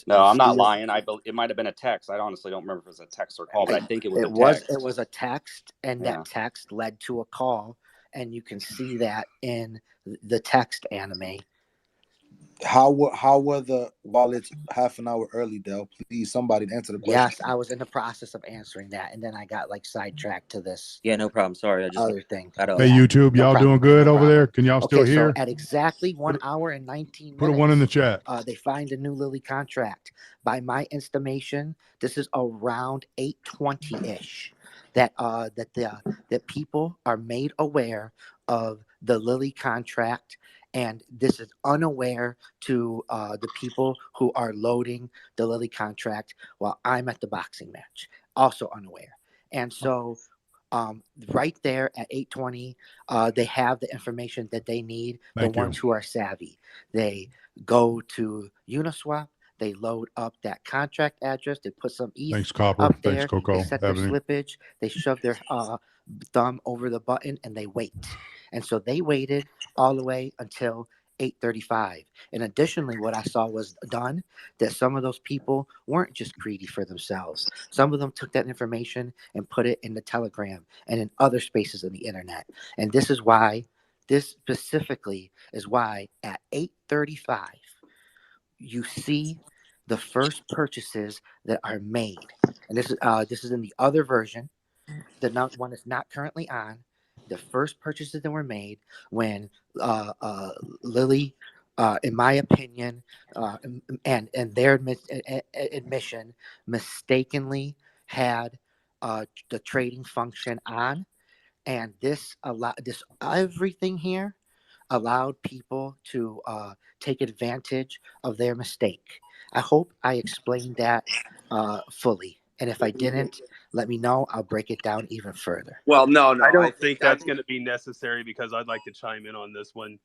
No, I'm not lying. It might have been a text. I honestly don't remember if it was a text or call, but I think it was a text. It was a text, and that text led to a call, and you can see that in the text anime. How were the wallets half an hour early, Del? Please, somebody answer the question. Yes, I was in the process of answering that, and then I got sidetracked to this. Yeah, no problem. Sorry, I just other thing. Hey, YouTube, y'all doing good over there? Can y'all still hear? So at exactly 1 hour and 19 minutes, put a 1 in the chat. They find a new Lilly contract. By my estimation, this is around 8:20-ish. That people are made aware of the Lilly contract. And this is unaware to the people who are loading the Lilly contract while I'm at the boxing match, also unaware. And so right there at 8:20, they have the information that they need, ones who are savvy. They go to Uniswap, they load up that contract address, they put some ETH Thanks, Copper. up there, Thanks, Coco. they set their slippage, they shove their thumb over the button, and they wait. And so they waited all the way until 8:35. And additionally, what I saw was done, that some of those people weren't just greedy for themselves. Some of them took that information and put it in the Telegram and in other spaces of the internet. And this specifically is why at 8:35, you see the first purchases that are made. And this is in the other version. The one that's not currently on. The first purchases that were made when Lilly, in my opinion, and their admission, mistakenly had the trading function on, and this everything here allowed people to take advantage of their mistake. I hope I explained that fully. And if I didn't, let me know. I'll break it down even further. Well, no. I don't think that's going to be necessary because I'd like to chime in on this one.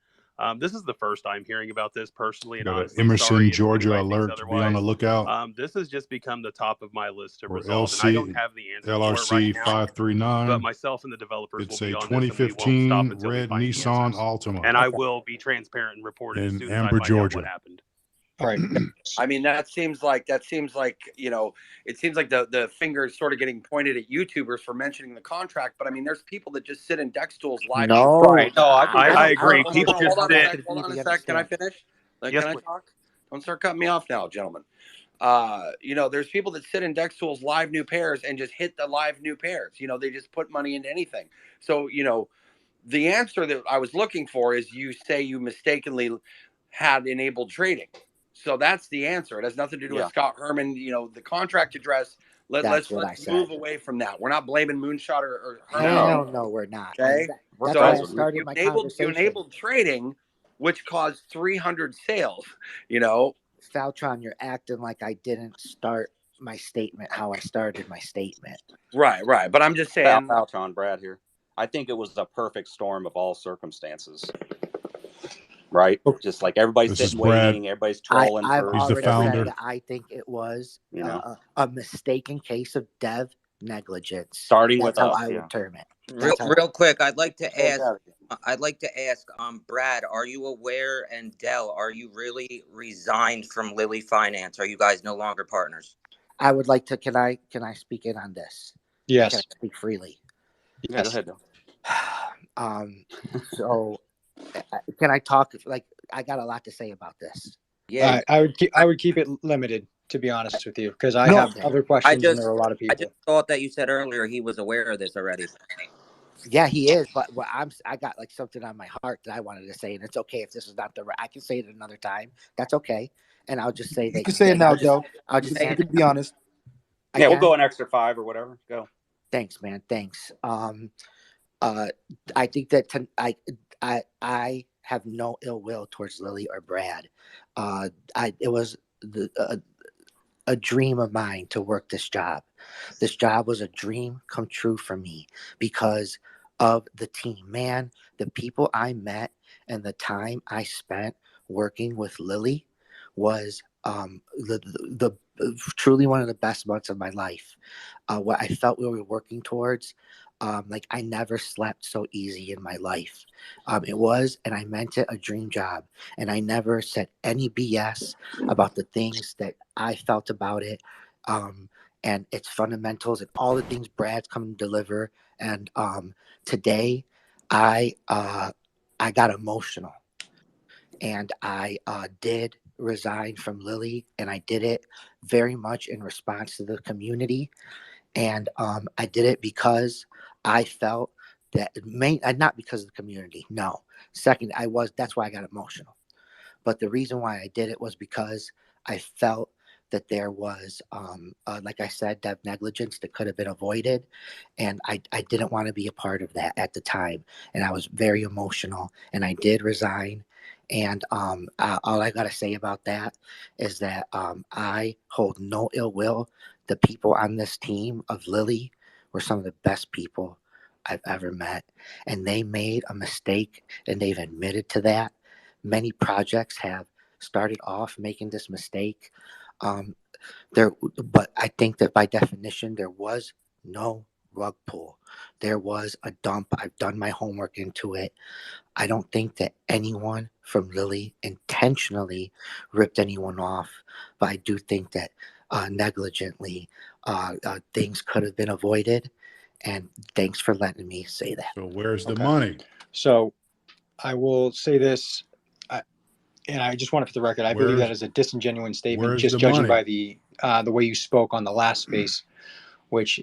This is the first I'm hearing about this personally, and honestly, Emerson, Georgia alert. Be on the lookout. This has just become the top of my list to resolve, LC, and I don't have the answer LRC for it right now. 539. But myself and the developers it's will be a on 2015 this, and we won't stop until red we find Nissan the Altima, and I will be transparent and report it as soon as I find out what happened. Right. I mean, that seems like it seems like the fingers sort of getting pointed at YouTubers for mentioning the contract. But I mean, there's people that just sit in deck stools live. No, right? No, I agree. People just hold on a sec. Can I finish? Yes, can I talk? Don't start cutting me off now, gentlemen. There's people that sit in deck stools live new pairs and just hit the live new pairs. They just put money into anything. So the answer that I was looking for is you say you mistakenly had enabled trading. So that's the answer. It has nothing to do with Scott Herman. The contract address. Let's move away from that. We're not blaming Moonshot or Herman. No, we're not. Okay. That's why I started my conversation. You enabled trading, which caused 300 sales. Faltron, you're acting like I didn't start my statement how I started my statement. Right. But I'm just saying. Faltron, Brad here. I think it was the perfect storm of all circumstances. Right, just like everybody's sitting waiting, everybody's trolling. He's the founder. Said I think it was a mistaken case of dev negligence. Starting That's with how us, I would term it. Real quick, I'd like to ask, Brad, are you aware, and Del, are you really resigned from Lilly Finance? Are you guys no longer partners? I would like to. Can I speak in on this? Yes. Can I speak freely? Yeah, go ahead, Del. So. Can I talk? I got a lot to say about this. Yeah, I would keep it limited, to be honest with you, because I have other questions and there are a lot of people. I just thought that you said earlier he was aware of this already. Yeah, he is, but I got something on my heart that I wanted to say, and it's okay if this is not I can say it another time. That's okay, and I'll just say that. You can say it now, Joe. I'll just say, to be honest. Yeah, we'll go an extra 5 or whatever. Go. Thanks, man. Thanks. I think that I have no ill will towards Lilly or Brad. It was a dream of mine to work this job. This job was a dream come true for me because of the team. Man, the people I met and the time I spent working with Lilly was the truly one of the best months of my life. What I felt we were working towards, like I never slept so easy in my life. It was, and I meant it, a dream job. And I never said any BS about the things that I felt about it. And its fundamentals and all the things Brad's come to deliver. And today I got emotional, and I did resign from Lilly, and I did it very much in response to the community. And I did it because I felt that not because of the community. No. Second, that's why I got emotional. But the reason why I did it was because I felt that there was, like I said, dev negligence that could have been avoided. And I didn't want to be a part of that at the time. And I was very emotional, and I did resign. And all I got to say about that is that I hold no ill will. The people on this team of Lilly were some of the best people I've ever met. And they made a mistake, and they've admitted to that. Many projects have started off making this mistake. But I think that by definition, there was no rug pull. There was a dump. I've done my homework into it. I don't think that anyone from Lilly intentionally ripped anyone off, but I do think that negligently things could have been avoided. And thanks for letting me say that. So where's the Okay. money? So I will say this, and I just want it for the record. I believe that is a disingenuous statement, where's just the judging money? by the way you spoke on the last space, which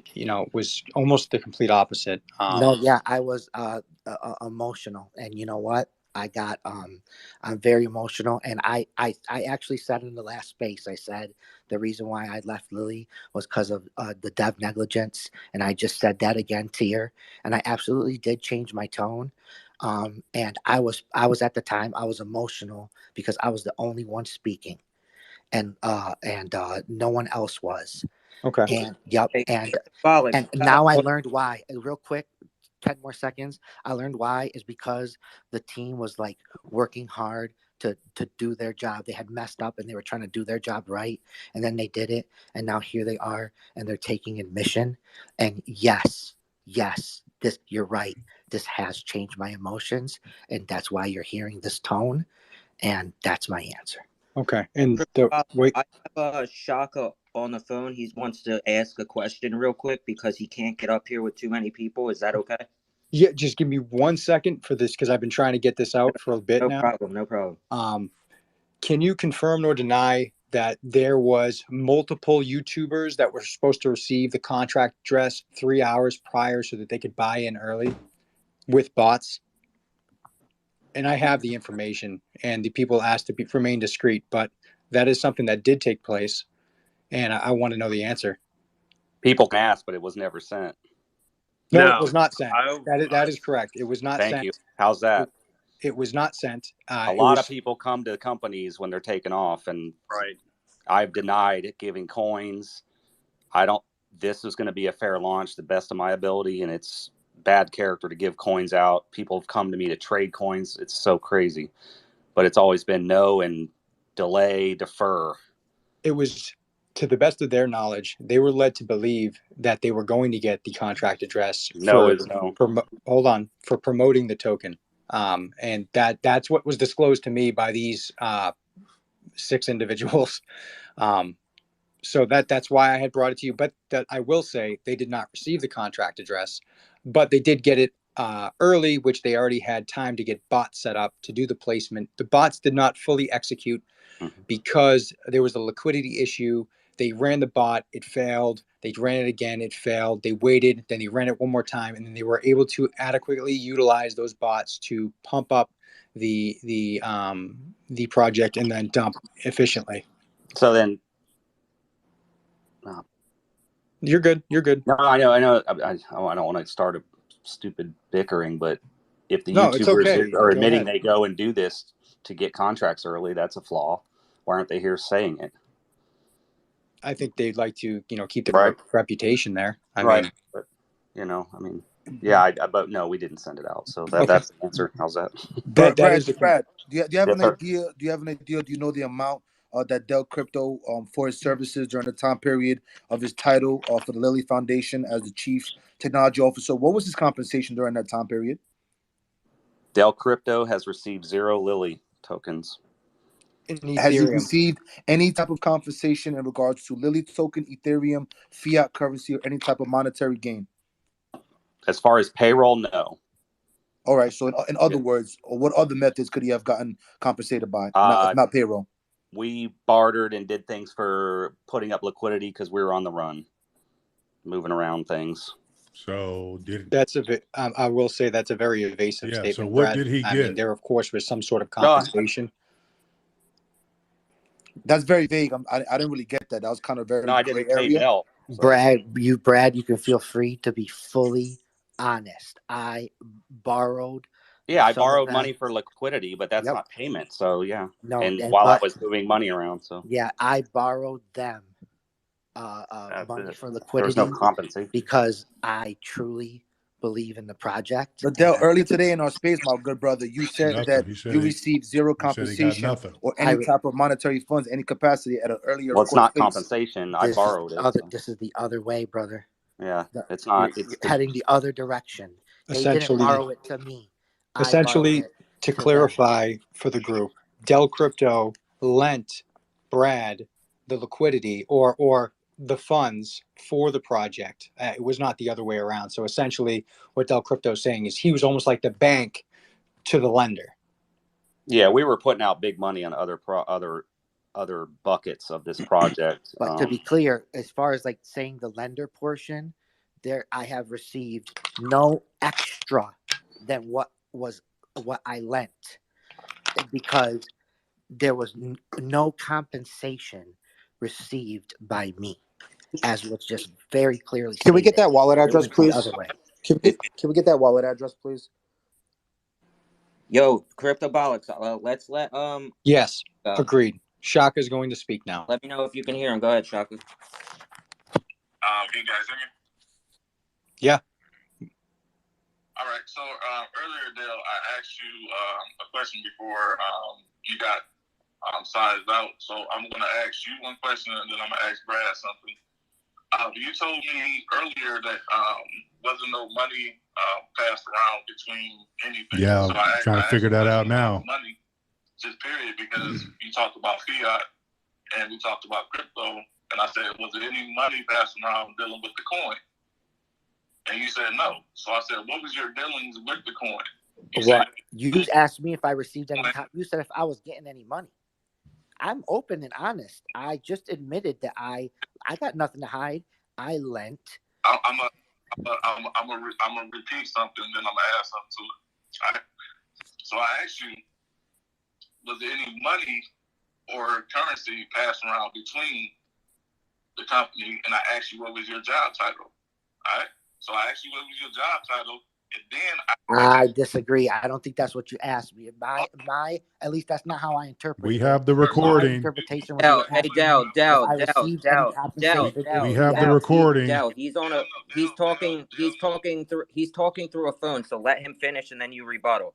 was almost the complete opposite. No, yeah, I was emotional, and you know what? I'm very emotional, and I actually said in the last space, I said the reason why I left Lilly was because of the dev negligence, and I just said that again to her, and I absolutely did change my tone. And I was at the time I was emotional because I was the only one speaking, and no one else was. Okay. And yep, Hey, and Bolix, now I learned why. Real quick, 10 more seconds. I learned why is because the team was like working hard to do their job. They had messed up and they were trying to do their job right, and then they did it, and now here they are, and they're taking admission. And yes, this, you're right. This has changed my emotions, and that's why you're hearing this tone, and that's my answer. Okay. And wait, I have Shaka on the phone. He wants to ask a question real quick because he can't get up here with too many people. Is that okay? Yeah, just give me 1 second for this because I've been trying to get this out for a bit now. No problem. Can you confirm or deny that there was multiple YouTubers that were supposed to receive the contract address 3 hours prior so that they could buy in early with bots? And I have the information, and the people asked to remain discreet, but that is something that did take place, and I want to know the answer. People can ask, but it was never sent. No, it was not sent. That is correct. It was not sent. Thank you. How's that? It was not sent. A lot of people come to companies when they're taken off, and I've denied giving coins. This is going to be a fair launch, the best of my ability, and it's bad character to give coins out. People have come to me to trade coins. It's so crazy, but it's always been no and delay, defer. It was, to the best of their knowledge, they were led to believe that they were going to get the contract address for promoting the token. And that's what was disclosed to me by these 6 individuals. So that's why I had brought it to you. But that I will say they did not receive the contract address, but they did get it early, which they already had time to get bots set up to do the placement. The bots did not fully execute because there was a liquidity issue. They ran the bot, it failed. They ran it again, it failed. They waited, then they ran it one more time, and then they were able to adequately utilize those bots to pump up the project and then dump efficiently. So then, You're good. No, I know. I don't want to start a stupid bickering, but if the No, it's YouTubers okay. are Go admitting ahead. they go and do this to get contracts early, that's a flaw. Why aren't they here saying it? I think they'd like to, keep their Right. reputation there. I Right. mean, But, yeah, but no, we didn't send it out. So that's the answer. How's that? Brad, that is the Brad, do you have Yes, an sir. idea? Do you have an idea? Do you know the amount that DelCrxpto for his services during the time period of his title for the Lilly Foundation as the chief technology officer? What was his compensation during that time period? DelCrxpto has received 0 Lilly tokens. Has he Ethereum. received any type of compensation in regards to Lilly token, Ethereum, fiat currency, or any type of monetary gain? As far as payroll, no. All right. So in other words, what other methods could he have gotten compensated by, if not payroll? We bartered and did things for putting up liquidity because we were on the run, moving around things. So I will say that's a very evasive statement. So what Brad. did he I get? mean, there of course was some sort of compensation. That's very vague. I didn't really get that. That was kind of very I gray didn't pay area. Del. So. Brad, you can feel free to be fully honest. I borrowed. Yeah, I borrowed money for liquidity, but that's not payment. So yeah. No, and while I was moving money around, so yeah, I borrowed them money for liquidity. There's no compensation because I truly believe in the project. But Del, earlier today in our space, my good brother, you said that you received zero compensation or any type of monetary funds, any capacity at an earlier. Well, it's not compensation. I borrowed it. This is the other way, brother. Yeah, it's not. You're heading the other direction. They didn't borrow it to me. Essentially, to clarify for the group, DelCrxpto lent Brad the liquidity or the funds for the project. It was not the other way around. So essentially, what DelCrxpto is saying is he was almost like the bank to the lender. Yeah, we were putting out big money on other buckets of this project. But to be clear, as far as like saying the lender portion, I have received no extra than what I lent, because there was no compensation received by me, as was just very clearly stated. Can we get that wallet address, please? The other way. Can we get that wallet address, please? Yo, Cryptobolix, let's let Yes, agreed. Shaka is going to speak now. Let me know if you can hear him. Go ahead, Shaka. Can you guys hear me? Yeah. All right. So earlier, Dale, I asked you a question before you got sized out. So I'm going to ask you one question, and then I'm going to ask Brad something. You told me earlier that wasn't no money passed around between anything. Yeah, so I'm trying to figure that out now. Money, just period, because you talked about fiat and we talked about crypto, and I said, was there any money passed around dealing with the coin? And you said no. So I said, what was your dealings with the coin? You asked me if I received any. You said if I was getting any money. I'm open and honest. I just admitted that I got nothing to hide. I lent. I'm gonna repeat something, then I'm gonna add something to it. All right? So I asked you, was there any money or currency passed around between the company? And I asked you, what was your job title? All right. So I asked you, what was your job title? And then I disagree. I don't think that's what you asked me. My at least that's not how I interpret it. We have the recording. Interpretation Dell, hey, Dell. We have the recording. Dell, he's talking through a phone, so let him finish and then you rebuttal.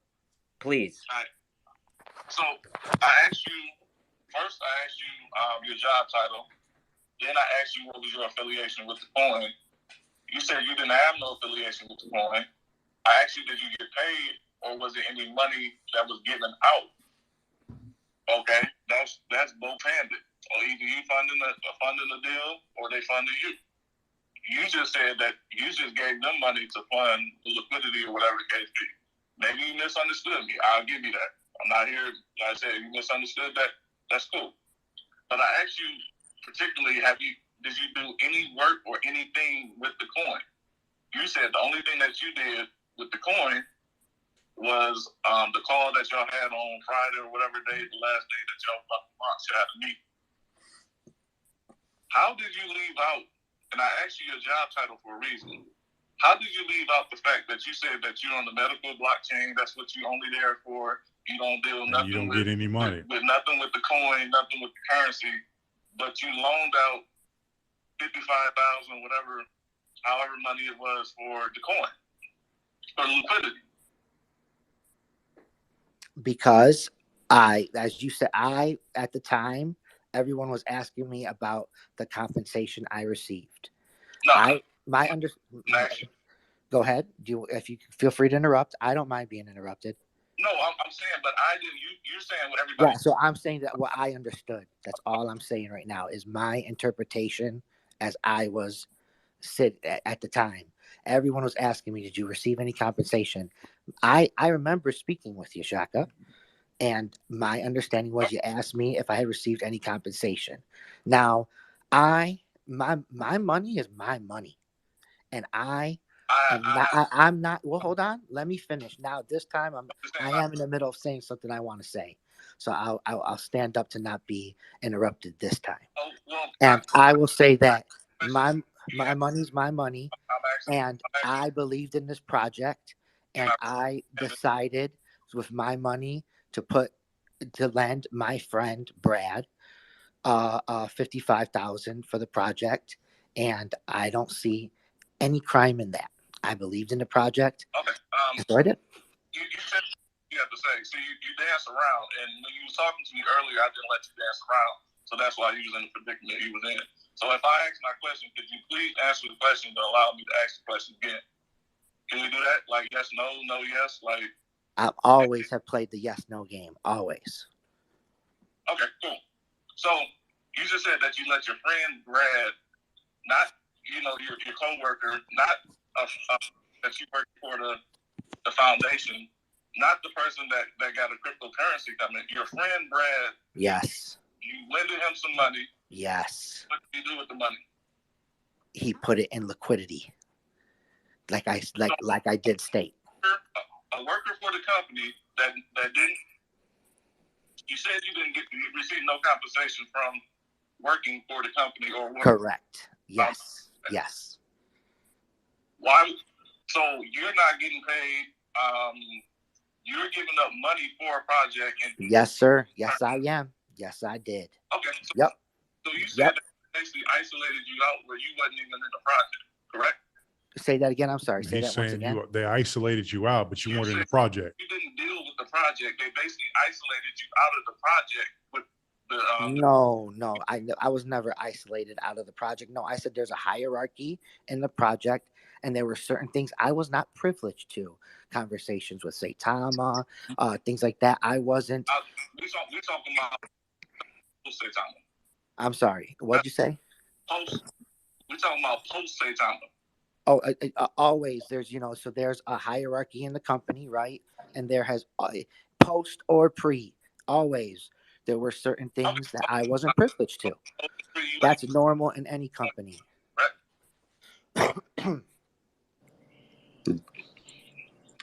Please. All right. So I asked you, first I asked you your job title. Then I asked you what was your affiliation with the coin. You said you didn't have no affiliation with the coin. I asked you, did you get paid, or was there any money that was given out? Okay, that's both-handed. Or either you funding the deal, or they funded you. You just said that you just gave them money to fund the liquidity or whatever the case be. Maybe you misunderstood me. I'll give you that. I'm not here. Like I said, you misunderstood that. That's cool. But I asked you particularly, did you do any work or anything with the coin? You said the only thing that you did with the coin was the call that y'all had on Friday or whatever day, the last day that y'all had to meet. How did you leave out? And I asked you your job title for a reason. How did you leave out the fact that you said that you're on the medical blockchain? That's what you're only there for. You don't deal nothing. You don't get any money. With nothing with the coin, nothing with the currency, but you loaned out 55,000, whatever, however money it was for the coin, for liquidity. Because as you said, at the time, everyone was asking me about the compensation I received. No, Go ahead. If you feel free to interrupt, I don't mind being interrupted. No, I'm saying, but I didn't. You're saying what everybody. Yeah, so I'm saying that what I understood. That's all I'm saying right now is my interpretation as I was at the time. Everyone was asking me, "Did you receive any compensation?" I remember speaking with you, Shaka, and my understanding was you asked me if I had received any compensation. Now, my money is my money, and I'm not. Well, hold on. Let me finish. Now, this time I am in the middle of saying something I want to say, so I'll stand up to not be interrupted this time. And I will say that my money's my money, and I believed in this project, and I decided with my money to lend my friend Brad $55,000 for the project, and I don't see any crime in that. I believed in the project. Okay. So I did. You said you have to say. So you dance around, and when you was talking to me earlier, I didn't let you dance around. So that's why you was in the predicament you was in. So if I ask my question, could you please answer the question to allow me to ask the question again? Can we do that? Like yes, no, no, yes, like. I always have played the yes/no game. Always. Okay, cool. So you just said that you let your friend Brad, not your coworker, not that you work for the foundation, not the person that got a cryptocurrency coming. Your friend Brad. Yes. You lended him some money. Yes. What did he do with the money? He put it in liquidity, like I did state. A worker for the company that didn't. You said you receive no compensation from working for the company or working. Correct. Yes. Yes. Why? So you're not getting paid. You're giving up money for a project. Yes, sir. Yes, I am. Yes, I did. Okay. So, yep. So you said that basically isolated you out where you wasn't even in the project, correct? Say that again. I'm sorry. Say He's that once saying again. they isolated you out, but you weren't in the project. You didn't deal with the project. They basically isolated you out of the project with the. No. I was never isolated out of the project. No, I said there's a hierarchy in the project, and there were certain things I was not privileged to. Conversations with Saitama, things like that. I wasn't. We talking about post Saitama. I'm sorry. What'd you say? We're talking about post Saitama. Oh, always there's so there's a hierarchy in the company, right? And there has post or pre. Always there were certain things that I wasn't privileged to. That's normal in any company.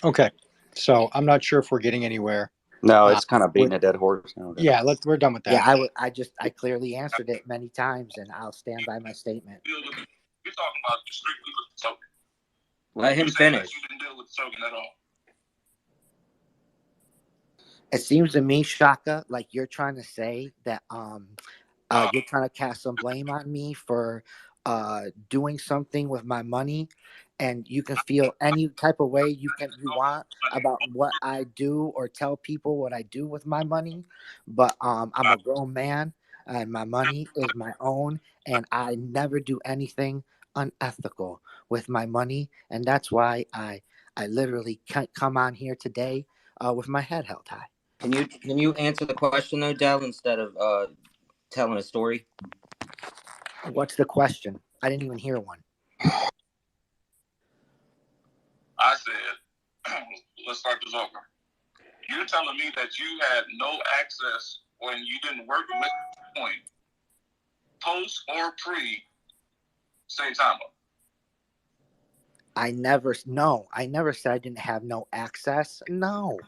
Okay, so I'm not sure if we're getting anywhere. No, it's kind of beating a dead horse. Okay. Yeah, we're done with that. Yeah, I clearly answered it many times, and I'll stand by my statement. You're talking about strictly with the token. Let him finish. You didn't deal with the token at all. It seems to me, Shaka, like you're trying to say that you're trying to cast some blame on me for doing something with my money, and you can feel any type of way you want about what I do or tell people what I do with my money. But I'm a grown man, and my money is my own, and I never do anything unethical with my money, and that's why I literally can't come on here today with my head held high. Can you answer the question though, Del, instead of telling a story? What's the question? I didn't even hear one. I said, let's start this over. You're telling me that you had no access when you didn't work with Coin, post or pre Saitama. I never said I didn't have no access. No.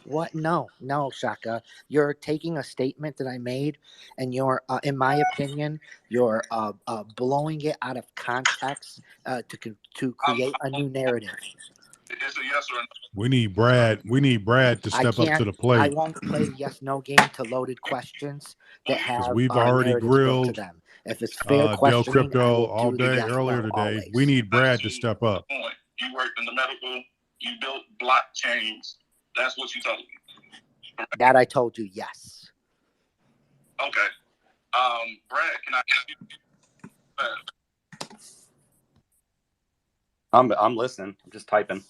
What? No, Shaka. You're taking a statement that I made, and you're, in my opinion, you're blowing it out of context to create a new narrative. It's a yes or a no. We need Brad. We need Brad to I step up to can't. the I plate won't play the yes/no game to loaded questions that because have we've already narratives built to grilled them. If it's fair Del questioning, I Crypto will all do the day earlier yes/no today. We always. need Brad to step up. You worked in the medical. You built blockchains. That's what you told me. That I told you yes. Okay. Brad, can I ask you? I'm listening. I'm just typing.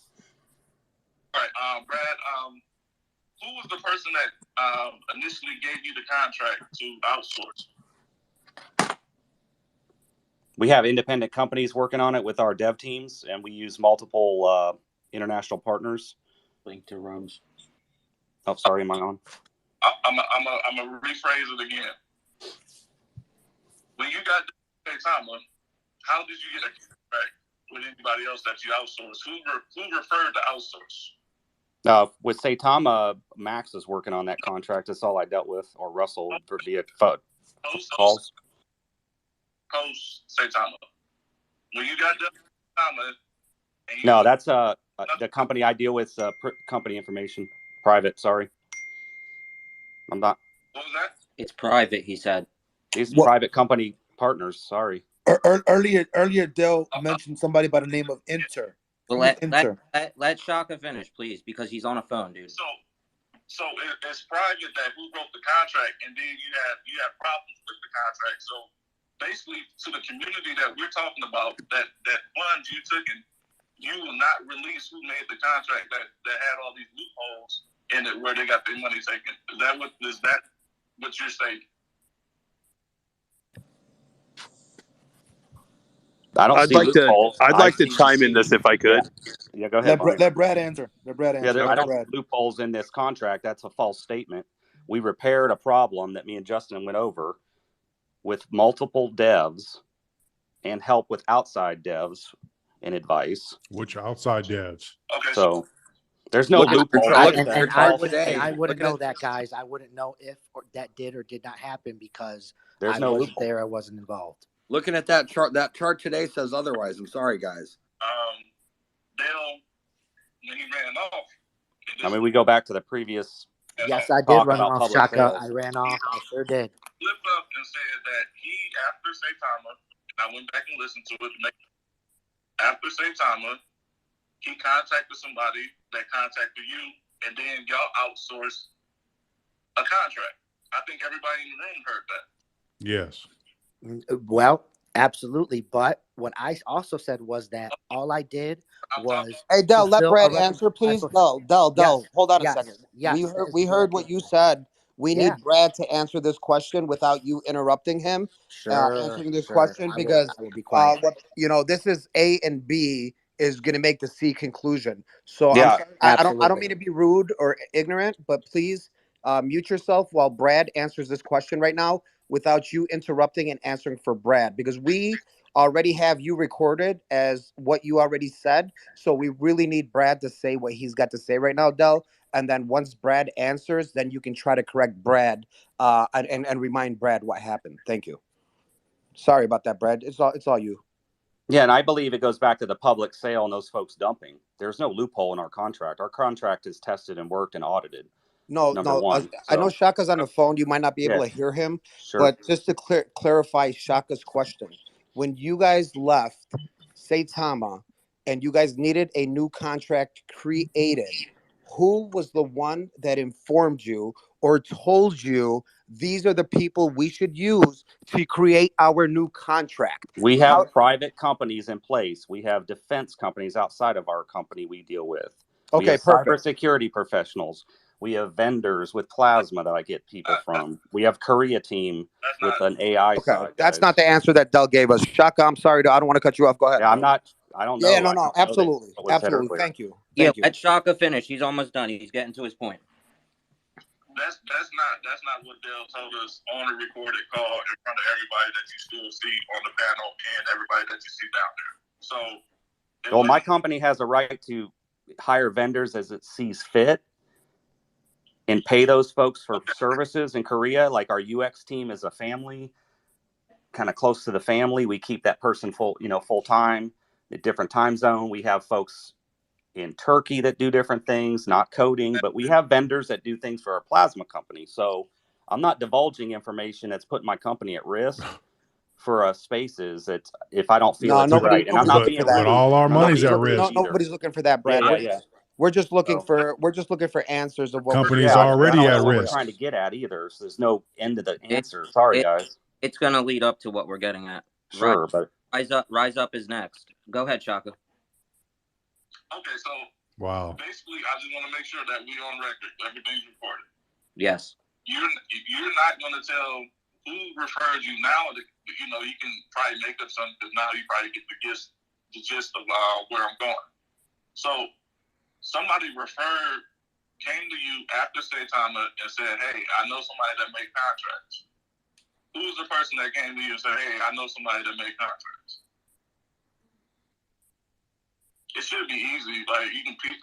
All right, Brad. Who was the person that initially gave you the contract to outsource? We have independent companies working on it with our dev teams, and we use multiple international partners. Link to Rome's. Oh, sorry, am I on? I'm gonna rephrase it again. When you got the Saitama, how did you get a contract with anybody else that you outsourced? Who referred to outsource? With Saitama, Max is working on that contract. That's all I dealt with, or Russell via calls. Post Saitama. When you got the Saitama, no, that's the company I deal with. Company information, private. Sorry, I'm not. What was that? It's private, he said. These private company partners. Sorry. Earlier, Del mentioned somebody by the name of Inter. Well, let Shaka finish, please, because he's on a phone, dude. So it's private that who wrote the contract, and then you have problems with the contract. So basically, to the community that we're talking about, that funds you took, and you will not release who made the contract that had all these loopholes in it where they got their money taken. Is that what you're saying? I'd like to chime in this if I could. Yeah, go ahead. Let Brad answer. I don't see loopholes in this contract. That's a false statement. We repaired a problem that me and Justin went over with multiple devs and help with outside devs and advice. Which outside devs? Okay. So there's no loophole. I wouldn't know that, guys. I wouldn't know if that did or did not happen because I wasn't there. I wasn't involved. Looking at that chart today says otherwise. I'm sorry, guys. Dale, when he ran off. I mean, we go back to the previous. Yes, I did run off, Shaka. I ran off. I sure did. Flipped up and said that he, after Saitama, and I went back and listened to it. After Saitama, he contacted somebody that contacted you, and then y'all outsourced a contract. I think everybody in the room heard that. Yes. Well, absolutely. But what I also said was that all I did was. Hey, Del, let Brad answer, please. Del, hold on a second. Yes, we heard what you said. We need Brad to answer this question without you interrupting him. Answering this question because this is A and B is going to make the C conclusion. So I don't mean to be rude or ignorant, but please mute yourself while Brad answers this question right now without you interrupting and answering for Brad, because we already have you recorded as what you already said. So we really need Brad to say what he's got to say right now, Del. And then once Brad answers, then you can try to correct Brad and remind Brad what happened. Thank you. Sorry about that, Brad. It's all you. Yeah, and I believe it goes back to the public sale and those folks dumping. There's no loophole in our contract. Our contract is tested and worked and audited. I know Shaka's on the phone. You might not be able to hear him, but just to clarify Shaka's question. When you guys left Saitama and you guys needed a new contract created, who was the one that informed you or told you these are the people we should use to create our new contract? We have private companies in place. We have defense companies outside of our company we deal with. Okay, we have perfect. Cybersecurity professionals. We have vendors with Plasma that I get people from. We have Korea team with an AI side. That's not the answer that Del gave us. Shaka, I'm sorry. I don't want to cut you off. Go ahead. Yeah, I don't know. Yeah, no, absolutely. Absolutely. Thank you. Let Shaka finish. He's almost done. He's getting to his point. That's not what Dale told us on a recorded call in front of everybody that you still see on the panel and everybody that you see down there. So my company has a right to hire vendors as it sees fit. and pay those folks for services in Korea. Like our UX team is a family, kind of close to the family. We keep that person full time, a different time zone. We have folks in Turkey that do different things, not coding, but we have vendors that do things for our plasma company. So I'm not divulging information that's putting my company at risk for spaces that if I don't feel it's right. And I'm not being rude. But all our money's at risk. Nobody's looking for that, Brad. Yeah. We're just looking for answers of what companies we're already I at don't know what risk. we're trying to get at either. So there's no end to the answer. Sorry, guys. It's going to lead up to what we're getting at. Sure, but Rise Up is next. Go ahead, Shaka. Okay, so basically, I just want to make sure that we're on record. Everything's recorded. Yes. You're not going to tell who referred you now. You can probably make up something because now you probably get the gist of where I'm going. So somebody came to you after Saitama and said, "Hey, I know somebody that make contracts." Who's the person that came to you and said, "Hey, I know somebody that make contracts"? It should be easy. Like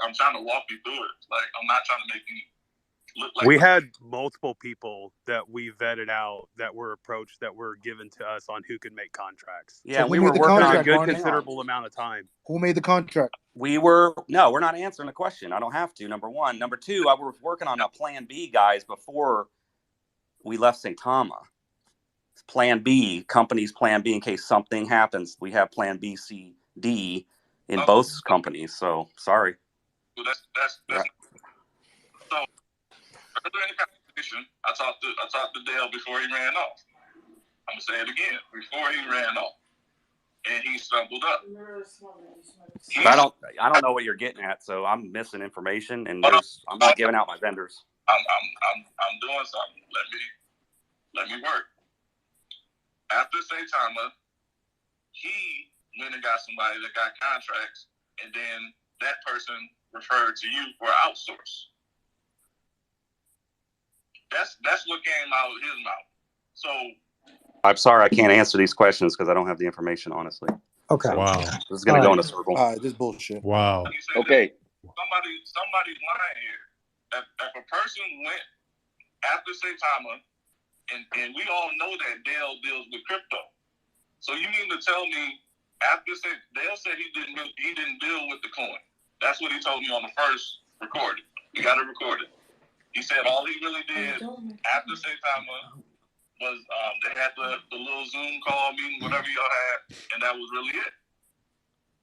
I'm trying to walk you through it. Like I'm not trying to make you look like. We had multiple people that we vetted out that were approached that were given to us on who could make contracts. Yeah, So we were working for on a good considerable amount of time. Who made the contract? We're not answering the question. I don't have to. Number one. Number two, I was working on a plan B, guys, before we left Saitama. Plan B, company's plan B in case something happens. We have plan B, C, D in both companies. So sorry. So that's right. So earlier in the conversation, I talked to Dale before he ran off. I'm gonna say it again. Before he ran off. And he stumbled up. I don't know what you're getting at, so I'm missing information, and I'm not giving out my vendors. I'm doing something. Let me work. After Saitama, he went and got somebody that got contracts, and then that person referred to you for outsource. That's what came out of his mouth. So I'm sorry, I can't answer these questions because I don't have the information, honestly. Okay. So, wow. This is going to go in a circle. All right, this is bullshit. Wow. Okay. Somebody's lying here. If a person went after Saitama, and we all know that Dale deals with crypto. So you mean to tell me after Dale said he didn't deal with the coin? That's what he told me on the first recording. We got it recorded. He said all he really did after Saitama was they had the little Zoom call meeting, whatever y'all had, and that was really it.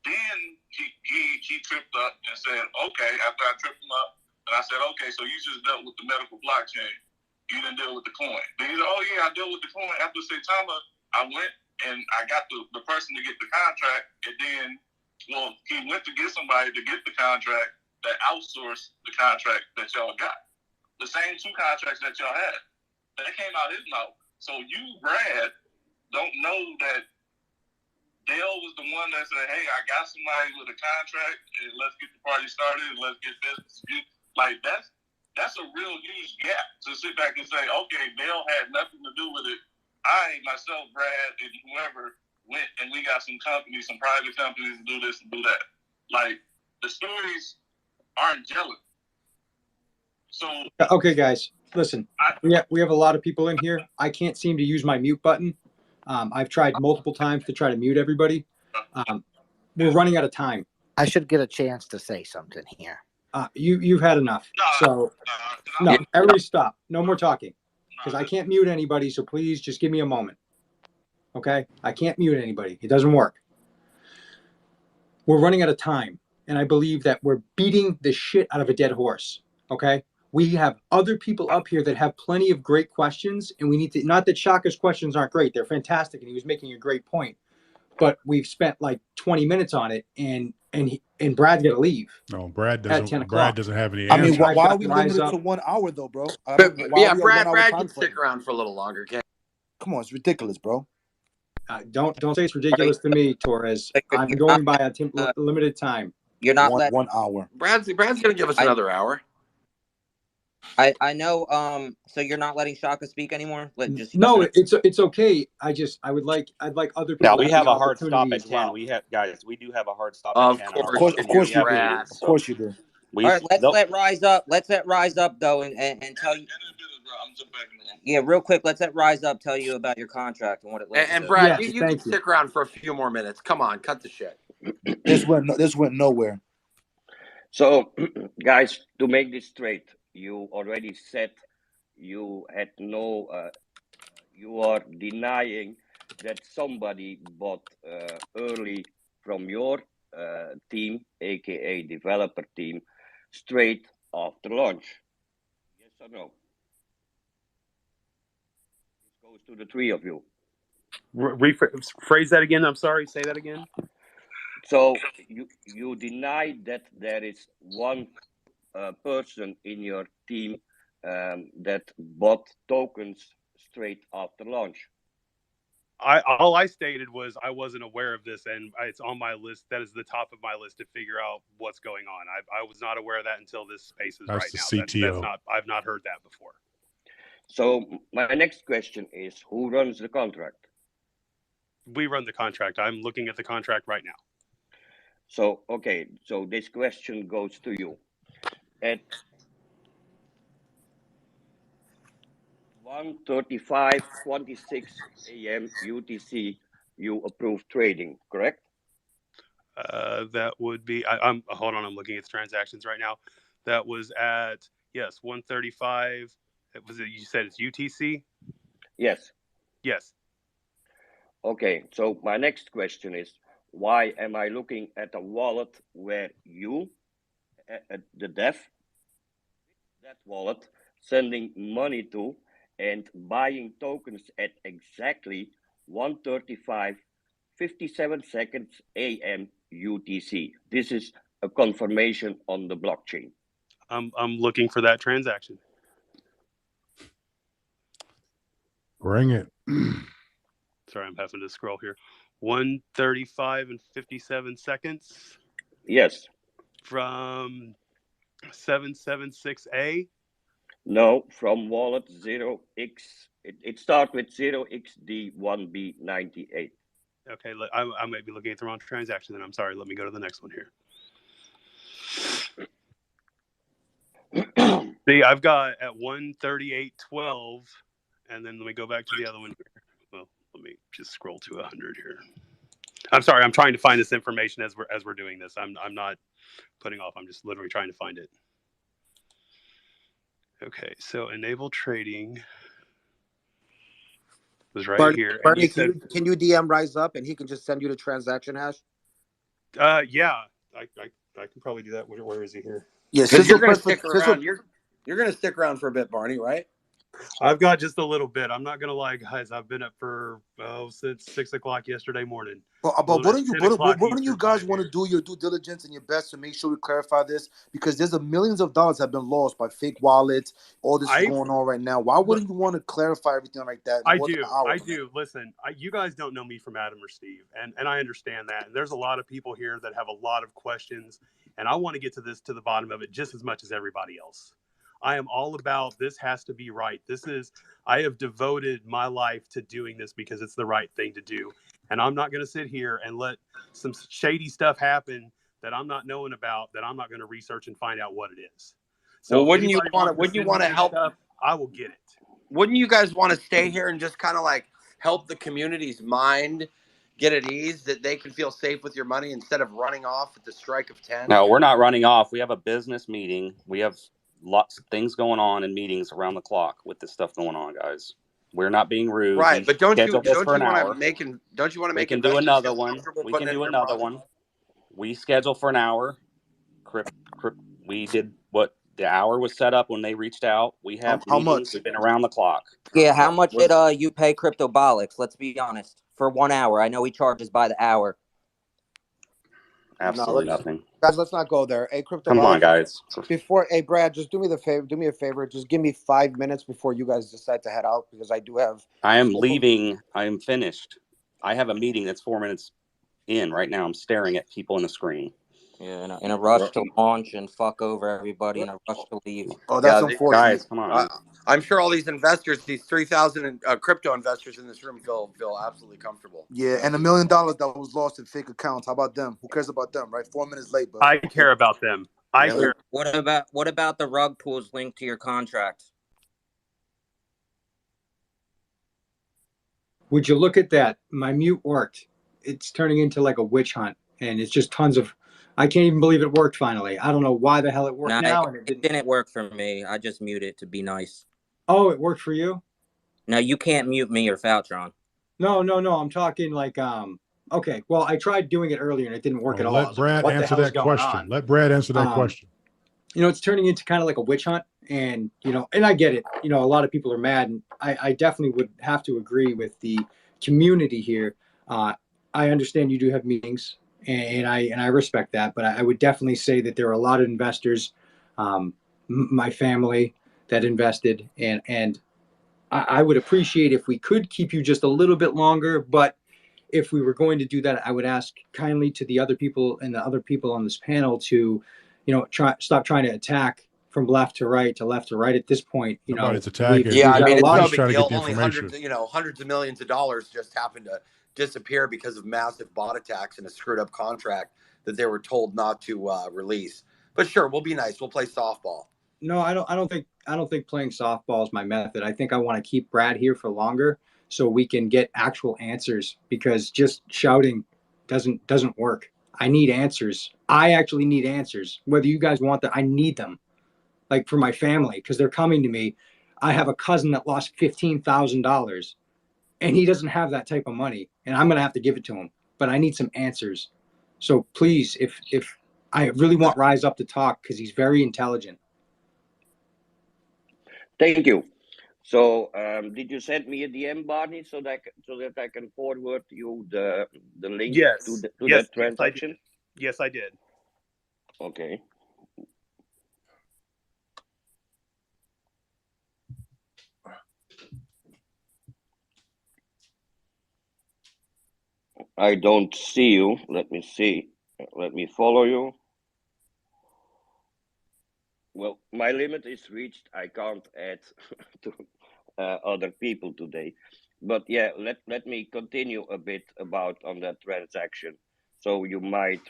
Then he tripped up and said, okay, after I tripped him up, and I said, okay, so you just dealt with the medical blockchain. You didn't deal with the coin. Then he said, oh yeah, I dealt with the coin. After Saitama, I went and I got the person to get the contract, and then, he went to get somebody to get the contract that outsourced the contract that y'all got. The same two contracts that y'all had. That came out his mouth. So you, Brad, don't know that Dale was the one that said, hey, I got somebody with a contract, and let's get the party started, and let's get business. Like, that's a real huge gap to sit back and say, okay, Dale had nothing to do with it. I, myself, Brad, and whoever went and we got some companies, some private companies to do this and do that. Like, the stories aren't gelling. So okay, guys, listen. We have a lot of people in here. I can't seem to use my mute button. I've tried multiple times to try to mute everybody. We're running out of time. I should get a chance to say something here. You've had enough. So no, everybody stop. No more talking, because I can't mute anybody. So please just give me a moment. Okay, I can't mute anybody. It doesn't work. We're running out of time, and I believe that we're beating the shit out of a dead horse. Okay. We have other people up here that have plenty of great questions, and we need to, not that Shaka's questions aren't great. They're fantastic, and he was making a great point, but we've spent like 20 minutes on it, and Brad's got to leave. No, Brad at 10 doesn't. o'clock. Brad doesn't have any I mean, answers. why are we limited to 1 hour though, bro? Brad can stick around for a little longer. Okay? Come on, it's ridiculous, bro. Don't say it's ridiculous to me, Torres. I'm going by a limited time. You're not one hour. Brad's gonna give us another hour. I know. So you're not letting Shaka speak anymore? No, it's okay. I'd like other people. Now we have a hard stop at 10. Well. We do have a hard stop at 10. Of course you do. Of course you do. All right, let's let Rise Up. Let's let Rise Up go and tell you. Yeah, real quick. Let's let Rise Up tell you about your contract and what it links And to. Brad, you can stick around for a few more minutes. Come on, cut the shit. This went nowhere. So, guys, to make this straight, you already said you had no. You are denying that somebody bought early from your team, aka developer team, straight after launch. Yes or no? This goes to the three of you. Phrase that again. I'm sorry. Say that again. So you deny that there is one person in your team that bought tokens straight after launch. All I stated was I wasn't aware of this, and it's on my list. That is the top of my list to figure out what's going on. I was not aware of that until this space is That's right the now. CTO. That's not. I've not heard that before. So my next question is, who runs the contract? We run the contract. I'm looking at the contract right now. So okay. So this question goes to you. At 1:35:26 a.m. UTC, you approved trading, correct? That would be. I'm hold on. I'm looking at the transactions right now. That was at 1:35. Was it? You said it's UTC. Yes. Yes. Okay. So my next question is, why am I looking at a wallet where you, the dev, that wallet, sending money to and buying tokens at exactly 1:35:57 a.m. UTC. This is a confirmation on the blockchain. I'm looking for that transaction. Bring it. Sorry, I'm having to scroll here. 1:35:57. Yes. From 776A. No, from wallet 0x. It starts with 0xD1B98. Okay, I might be looking at the wrong transaction then. I'm sorry. Let me go to the next one here. See, I've got at 1:38:12, and then let me go back to the other one here. Well, let me just scroll to 100 here. I'm sorry. I'm trying to find this information as we're doing this. I'm not putting off. I'm just literally trying to find it. Okay, so enable trading was right here. Bernie, can you DM Rise Up and he can just send you the transaction hash? Yeah, I can probably do that. Where is he here? Yeah, because you're going to stick around. You're going to stick around for a bit, Barney, right? I've got just a little bit. I'm not gonna lie, guys. I've been up for since 6 o'clock yesterday morning. But wouldn't you guys want to do your due diligence and your best to make sure we clarify this? Because there's millions of dollars have been lost by fake wallets. All this is going on right now. Why wouldn't you want to clarify everything like that? I do. Listen, you guys don't know me from Adam or Steve, and I understand that. And there's a lot of people here that have a lot of questions, and I want to get to the bottom of it just as much as everybody else. I am all about this has to be right. I have devoted my life to doing this because it's the right thing to do. And I'm not going to sit here and let some shady stuff happen that I'm not knowing about, that I'm not going to research and find out what it is. So well, wouldn't you want to help? Stuff, I will get it. Wouldn't you guys want to stay here and just kind of like help the community's mind get at ease, that they can feel safe with your money instead of running off at the strike of 10? No, we're not running off. We have a business meeting. We have lots of things going on in meetings around the clock with this stuff going on, guys. We're not being rude. Right, but don't you want to make We can do another one. We can do another one. We schedule for an hour. We did what the hour was set up when they reached out. We have how meetings. much? We've been around the clock. Yeah, how much did you pay Cryptobolix? Let's be honest. For 1 hour. I know he charges by the hour. Absolutely nothing. Guys, let's not go there. Hey, Cryptobolix. Come on, guys. Hey, Brad, just do me a favor. Just give me 5 minutes before you guys decide to head out, because I do have. I am leaving. I am finished. I have a meeting that's 4 minutes in right now. I'm staring at people in the screen. Yeah, in a rush to launch and fuck over everybody, in a rush to leave. Oh, that's unfortunate. Guys, come on. I'm sure all these investors, these 3,000 crypto investors in this room, feel absolutely comfortable. Yeah, and $1 million that was lost in fake accounts. How about them? Who cares about them, right? 4 minutes late, but I care about them. I So hear. what about the rug pulls linked to your contract? Would you look at that? My mute worked. It's turning into like a witch hunt, and it's just tons of. I can't even believe it worked finally. I don't know why the hell it worked No, now, and it didn't work for me. I just muted to be nice. Oh, it worked for you? No, you can't mute me or Faltron. No. I'm talking like Okay, well, I tried doing it earlier and it didn't work at all. I Let was like, Brad what the answer hell is that going question. on? Let Brad answer that question. You know, it's turning into kind of like a witch hunt, and and I get it. You know, a lot of people are mad, and I definitely would have to agree with the community here. I understand you do have meetings, and I respect that, but I would definitely say that there are a lot of investors, my family that invested, and I would appreciate if we could keep you just a little bit longer. But if we were going to do that, I would ask kindly to the other people and the other people on this panel to, stop trying to attack from left to right to left to right. At this point, Nobody's attacking. Yeah, I got mean, a it's lot no of big deal. the Only information. hundreds of millions of dollars just happened to disappear because of massive bot attacks and a screwed up contract that they were told not to release. But sure, we'll be nice. We'll play softball. No, I don't think playing softball is my method. I think I want to keep Brad here for longer so we can get actual answers, because just shouting doesn't work. I need answers. I actually need answers. Whether you guys want that, I need them. Like for my family, because they're coming to me. I have a cousin that lost $15,000 and he doesn't have that type of money, and I'm gonna have to give it to him. But I need some answers. So please, if I really want Rise Up to talk, because he's very intelligent. Thank you. So, did you send me a DM, Barney, so that I can forward you the link to that transaction? Yes, I did. Okay. I don't see you. Let me see. Let me follow you. Well, my limit is reached. I can't add to other people today. But yeah, let me continue a bit about on that transaction. So you might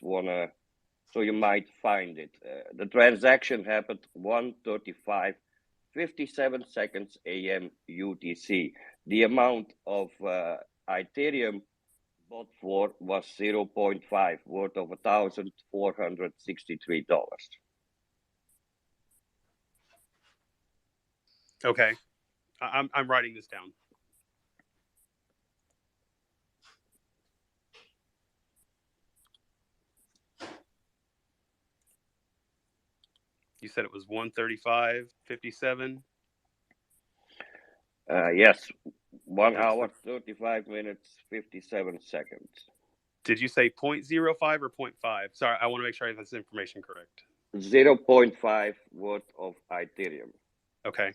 find it. The transaction happened 1:35:57 a.m. UTC. The amount of Ethereum bought for was 0.5, worth of $1,463. Okay, I'm writing this down. You said it was 1:35:57. Yes, 1 hour 35 minutes 57 seconds. Did you say 0.05 or 0.5? Sorry, I want to make sure I have this information correct. 0.5 worth of Ethereum. Okay.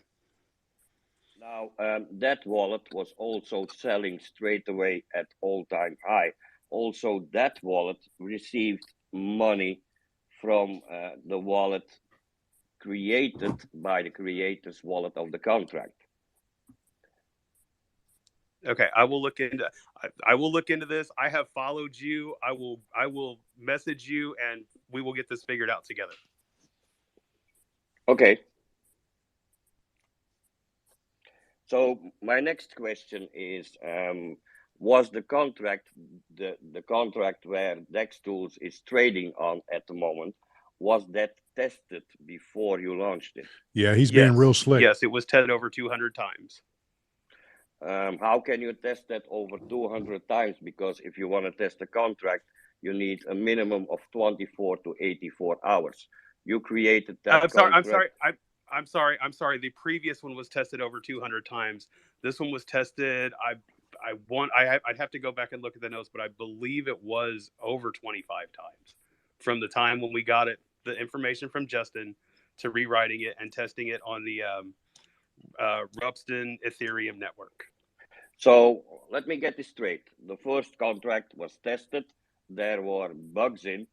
Now, that wallet was also selling straight away at all-time high. Also, that wallet received money from the wallet created by the creator's wallet of the contract. Okay, I will look into this. I have followed you. I will message you, and we will get this figured out together. Okay. So my next question is, was the contract, the contract where Dex Tools is trading on at the moment, was that tested before you launched it? Yeah, he's being real slick. Yes, it was tested over 200 times. How can you test that over 200 times? Because if you want to test a contract, you need a minimum of 24 to 84 hours. You created that contract. I'm sorry. The previous one was tested over 200 times. This one was tested. I'd have to go back and look at the notes, but I believe it was over 25 times from the time when we got it, the information from Justin, to rewriting it and testing it on the Rupston Ethereum network. So let me get this straight. The first contract was tested. There were bugs in.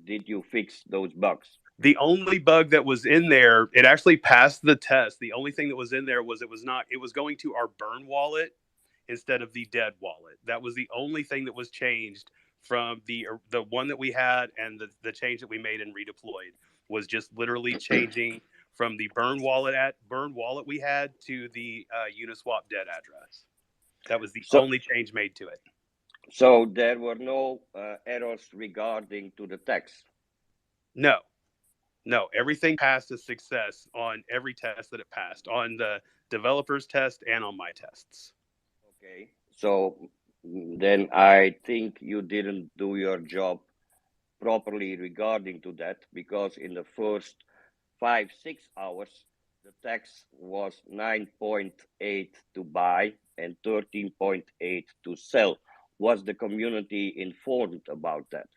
Did you fix those bugs? The only bug that was in there, it actually passed the test. The only thing that was in there was it was going to our burn wallet instead of the dead wallet. That was the only thing that was changed from the one that we had and the change that we made and redeployed. was just literally changing from the burn wallet we had to the Uniswap dead address. That was the only change made to it. So there were no errors regarding to the text? No, everything passed a success on every test that it passed, on the developer's test and on my tests. Okay, so then I think you didn't do your job properly regarding to that, because in the first 5-6 hours, the tax was 9.8 to buy and 13.8 to sell. Was the community informed about that?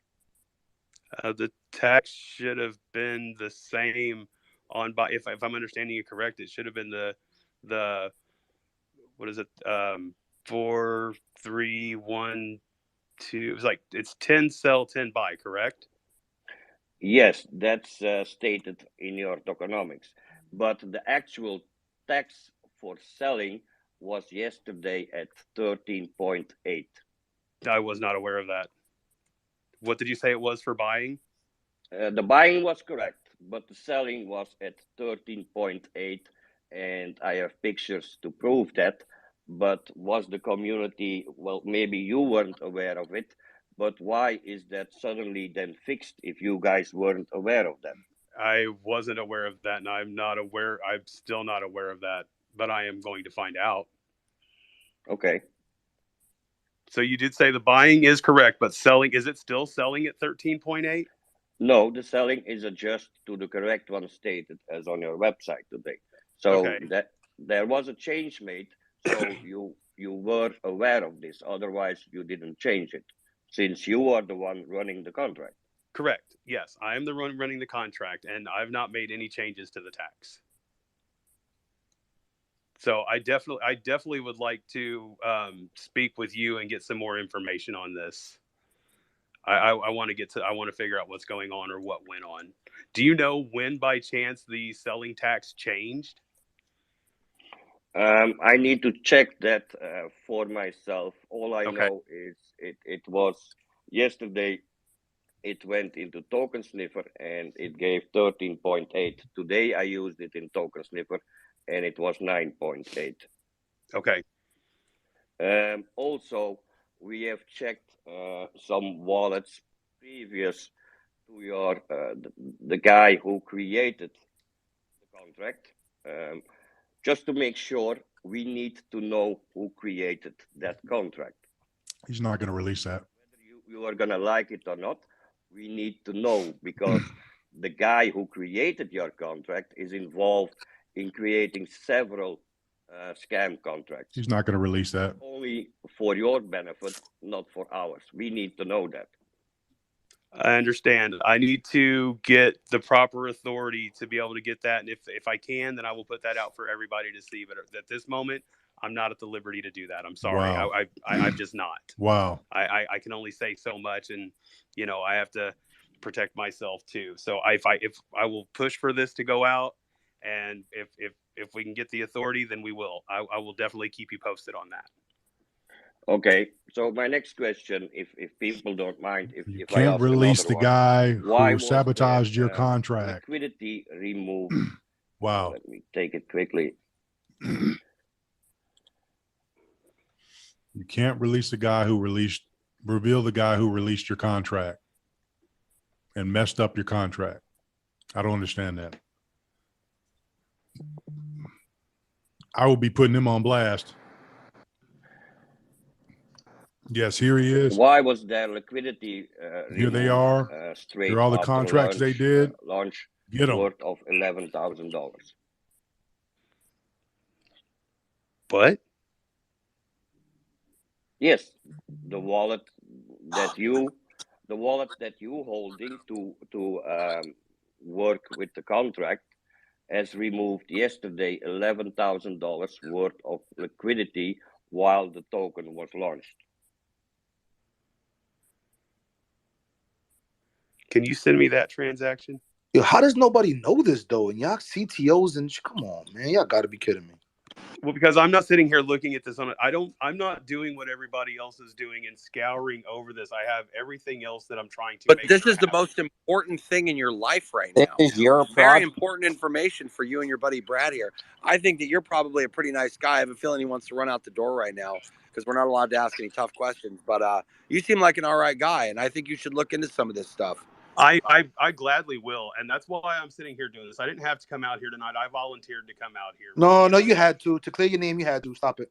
The tax should have been the same on buy. If I'm understanding you correct, it should have been the what is it? 4, 3, 1, 2. It was like it's 10 sell, 10 buy, correct? Yes, that's stated in your tokenomics. But the actual tax for selling was yesterday at 13.8. I was not aware of that. What did you say it was for buying? The buying was correct, but the selling was at 13.8, and I have pictures to prove that. But was the community, well, maybe you weren't aware of it, but why is that suddenly then fixed if you guys weren't aware of that? I wasn't aware of that, and I'm still not aware of that, but I am going to find out. Okay. So you did say the buying is correct, but selling, is it still selling at 13.8? No, the selling is adjusted to the correct one stated as on your website today. So okay. that there was a change made, so you were aware of this. Otherwise, you didn't change it, since you are the one running the contract. Correct. Yes, I am the one running the contract, and I've not made any changes to the tax. So I definitely would like to speak with you and get some more information on this. I want to figure out what's going on or what went on. Do you know when by chance the selling tax changed? I need to check that for myself. All I know is it was yesterday. It went into Token Sniffer and it gave 13.8. Today I used it in Token Sniffer and it was 9.8. Okay. Also, we have checked some wallets previous to your the guy who created the contract. Just to make sure, we need to know who created that contract. He's not going to release that. Whether you are going to like it or not, we need to know, because the guy who created your contract is involved in creating several scam contracts. He's not going to release that. Only for your benefit, not for ours. We need to know that. I understand. I need to get the proper authority to be able to get that. And if I can, then I will put that out for everybody to see. But at this moment, I'm not at the liberty to do that. I'm sorry. Wow. I'm just not. Wow. I can only say so much, and I have to protect myself too. So if I will push for this to go out, and if we can get the authority, then we will. I will definitely keep you posted on that. Okay, so my next question, if people don't mind, if you I can't ask release another the one, guy why who sabotaged your contract. Liquidity removed. Wow. Let me take it quickly. You can't release the guy who reveal the guy who released your contract and messed up your contract. I don't understand that. I will be putting him on blast. Yes, here he is. Why was there liquidity here they are. Straight here are all the after contracts launch, they did. Launch Get them. worth of $11,000. What? Yes, the wallet that you holding to work with the contract has removed yesterday $11,000 worth of liquidity while the token was launched. Can you send me that transaction? Yo, how does nobody know this though? And y'all CTOs and come on, man, y'all got to be kidding me. Well, because I'm not sitting here looking at this I'm not doing what everybody else is doing and scouring over this. I have everything else that I'm trying to But make this sure is the happens. most important thing in your life right This now. is your Very project. important information for you and your buddy Brad here. I think that you're probably a pretty nice guy. I have a feeling he wants to run out the door right now because we're not allowed to ask any tough questions. But you seem like an all right guy, and I think you should look into some of this stuff. I gladly will, and that's why I'm sitting here doing this. I didn't have to come out here tonight. I volunteered to come out here. No, you had to clear your name. You had to stop it.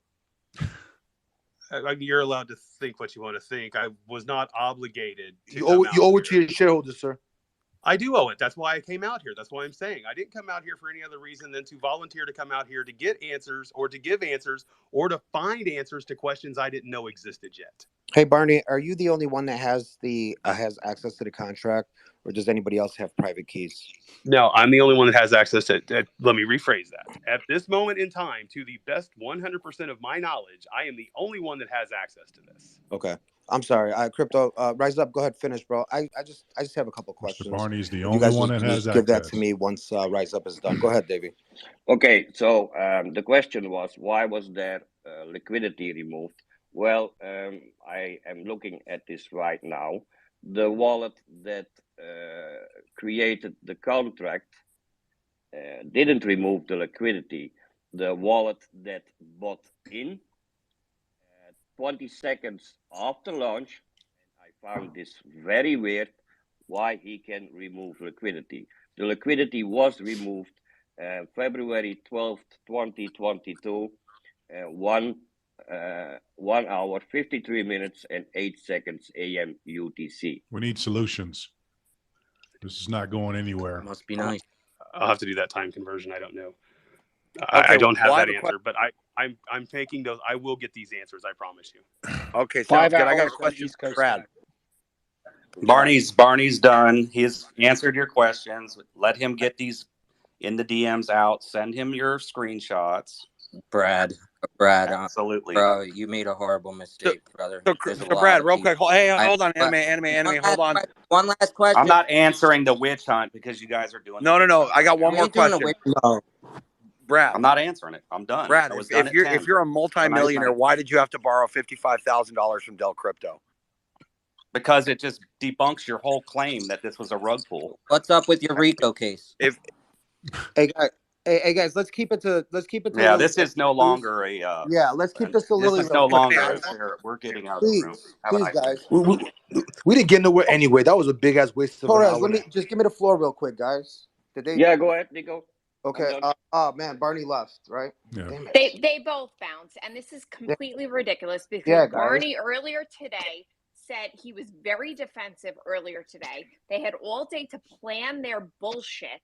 You're allowed to think what you want to think. I was not obligated to You owe it to your shareholders, sir. I do owe it. That's why I came out here. That's why I'm saying I didn't come out here for any other reason than to volunteer to come out here to get answers or to give answers or to find answers to questions I didn't know existed yet. Hey Barney, are you the only one that has has access to the contract, or does anybody else have private keys? No, I'm the only one that has access to it. Let me rephrase that. At this moment in time, to the best 100% of my knowledge, I am the only one that has access to this. Okay. I'm sorry. Crypto, rise up. Go ahead, finish, bro. I just have a couple questions. Mr. Barney's the You only guys one that has just give that access. to me once rise up is done. Go ahead, Davey. Okay, so the question was, why was there liquidity removed? Well, I am looking at this right now. The wallet that created the contract didn't remove the liquidity. The wallet that bought in 20 seconds after launch, and I found this very weird, why he can remove liquidity. The liquidity was removed February 12th, 2022, 1 hour, 53 minutes, and 8 seconds AM UTC. We need solutions. This is not going anywhere. Must be nice. I'll have to do that time conversion. I don't know. Okay, I don't have well, that answer, but I'm taking those. I will get these answers. I promise you. Okay, sounds good. I got a question for Brad. Barney's done. He's answered your questions. Let him get these in the DMs out. Send him your screenshots. Brad, absolutely, bro, you made a horrible mistake, brother. So Brad, real quick, hey, hold on, anime, hold on. One last question. I'm not answering the witch hunt because you guys are doing. No. I got one more question. No, Brad, I'm not answering it. I'm done. Brad, if you're a multimillionaire, why did you have to borrow $55,000 from DelCrxpto? Because it just debunks your whole claim that this was a rug pull. What's up with your RICO case? Hey guys, let's keep it to. Yeah, this is no longer a. Yeah, let's keep this to Lily. This is no longer. We're getting out of the room. Please, guys. We didn't get nowhere anyway. That was a big ass waste of Torres, an hour. just give me the floor real quick, guys. Did they? Yeah, go ahead, Nico. Okay. Oh man, Barney left, right? Yeah. Damn it. They both bounced, and this is completely ridiculous because guys. Barney earlier today said he was very defensive earlier today. They had all day to plan their bullshit,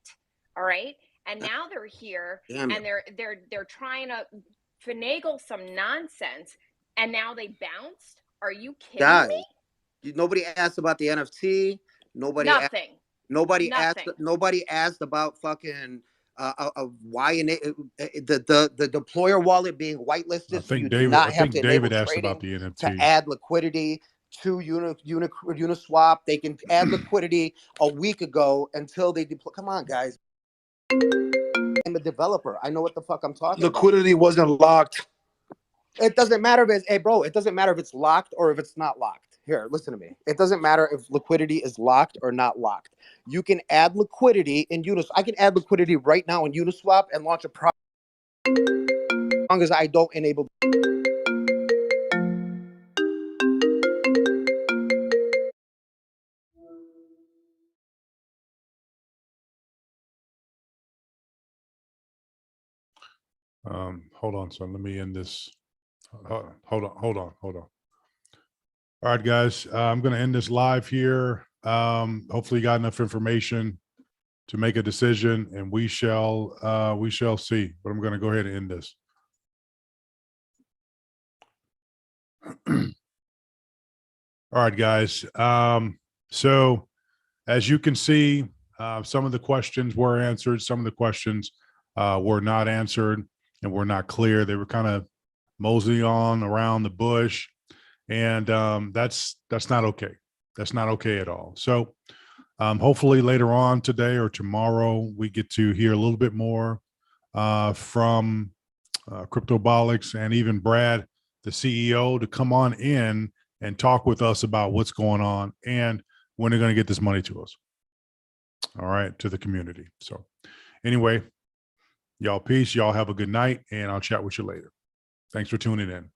all right? And now they're here and they're trying to finagle some nonsense, and now they bounced. Are you kidding me? Nobody asked about the NFT. Nobody asked about fucking why the deployer wallet being whitelisted. I think David asked about the NFT to add liquidity to Uniswap. They can add liquidity a week ago until they deploy. Come on, guys. I'm a developer. I know what the fuck I'm talking about. Liquidity wasn't locked. It doesn't matter if it's, hey bro, it doesn't matter if it's locked or if it's not locked. Here, listen to me. It doesn't matter if liquidity is locked or not locked. You can add liquidity in Uniswap. I can add liquidity right now in Uniswap and launch a project as long as I don't enable. Hold on, son. Let me end this. Hold on. All right, guys. I'm going to end this live here. Hopefully you got enough information to make a decision, and we shall see. But I'm going to go ahead and end this. All right, guys. So as you can see, some of the questions were answered. Some of the questions were not answered and were not clear. They were kind of moseying on around the bush, and that's not okay. That's not okay at all. So hopefully later on today or tomorrow, we get to hear a little bit more from Cryptobolix, and even Brad, the CEO, to come on in and talk with us about what's going on and when they're going to get this money to us. All right, to the community. So anyway, y'all peace. Y'all have a good night, and I'll chat with you later. Thanks for tuning in.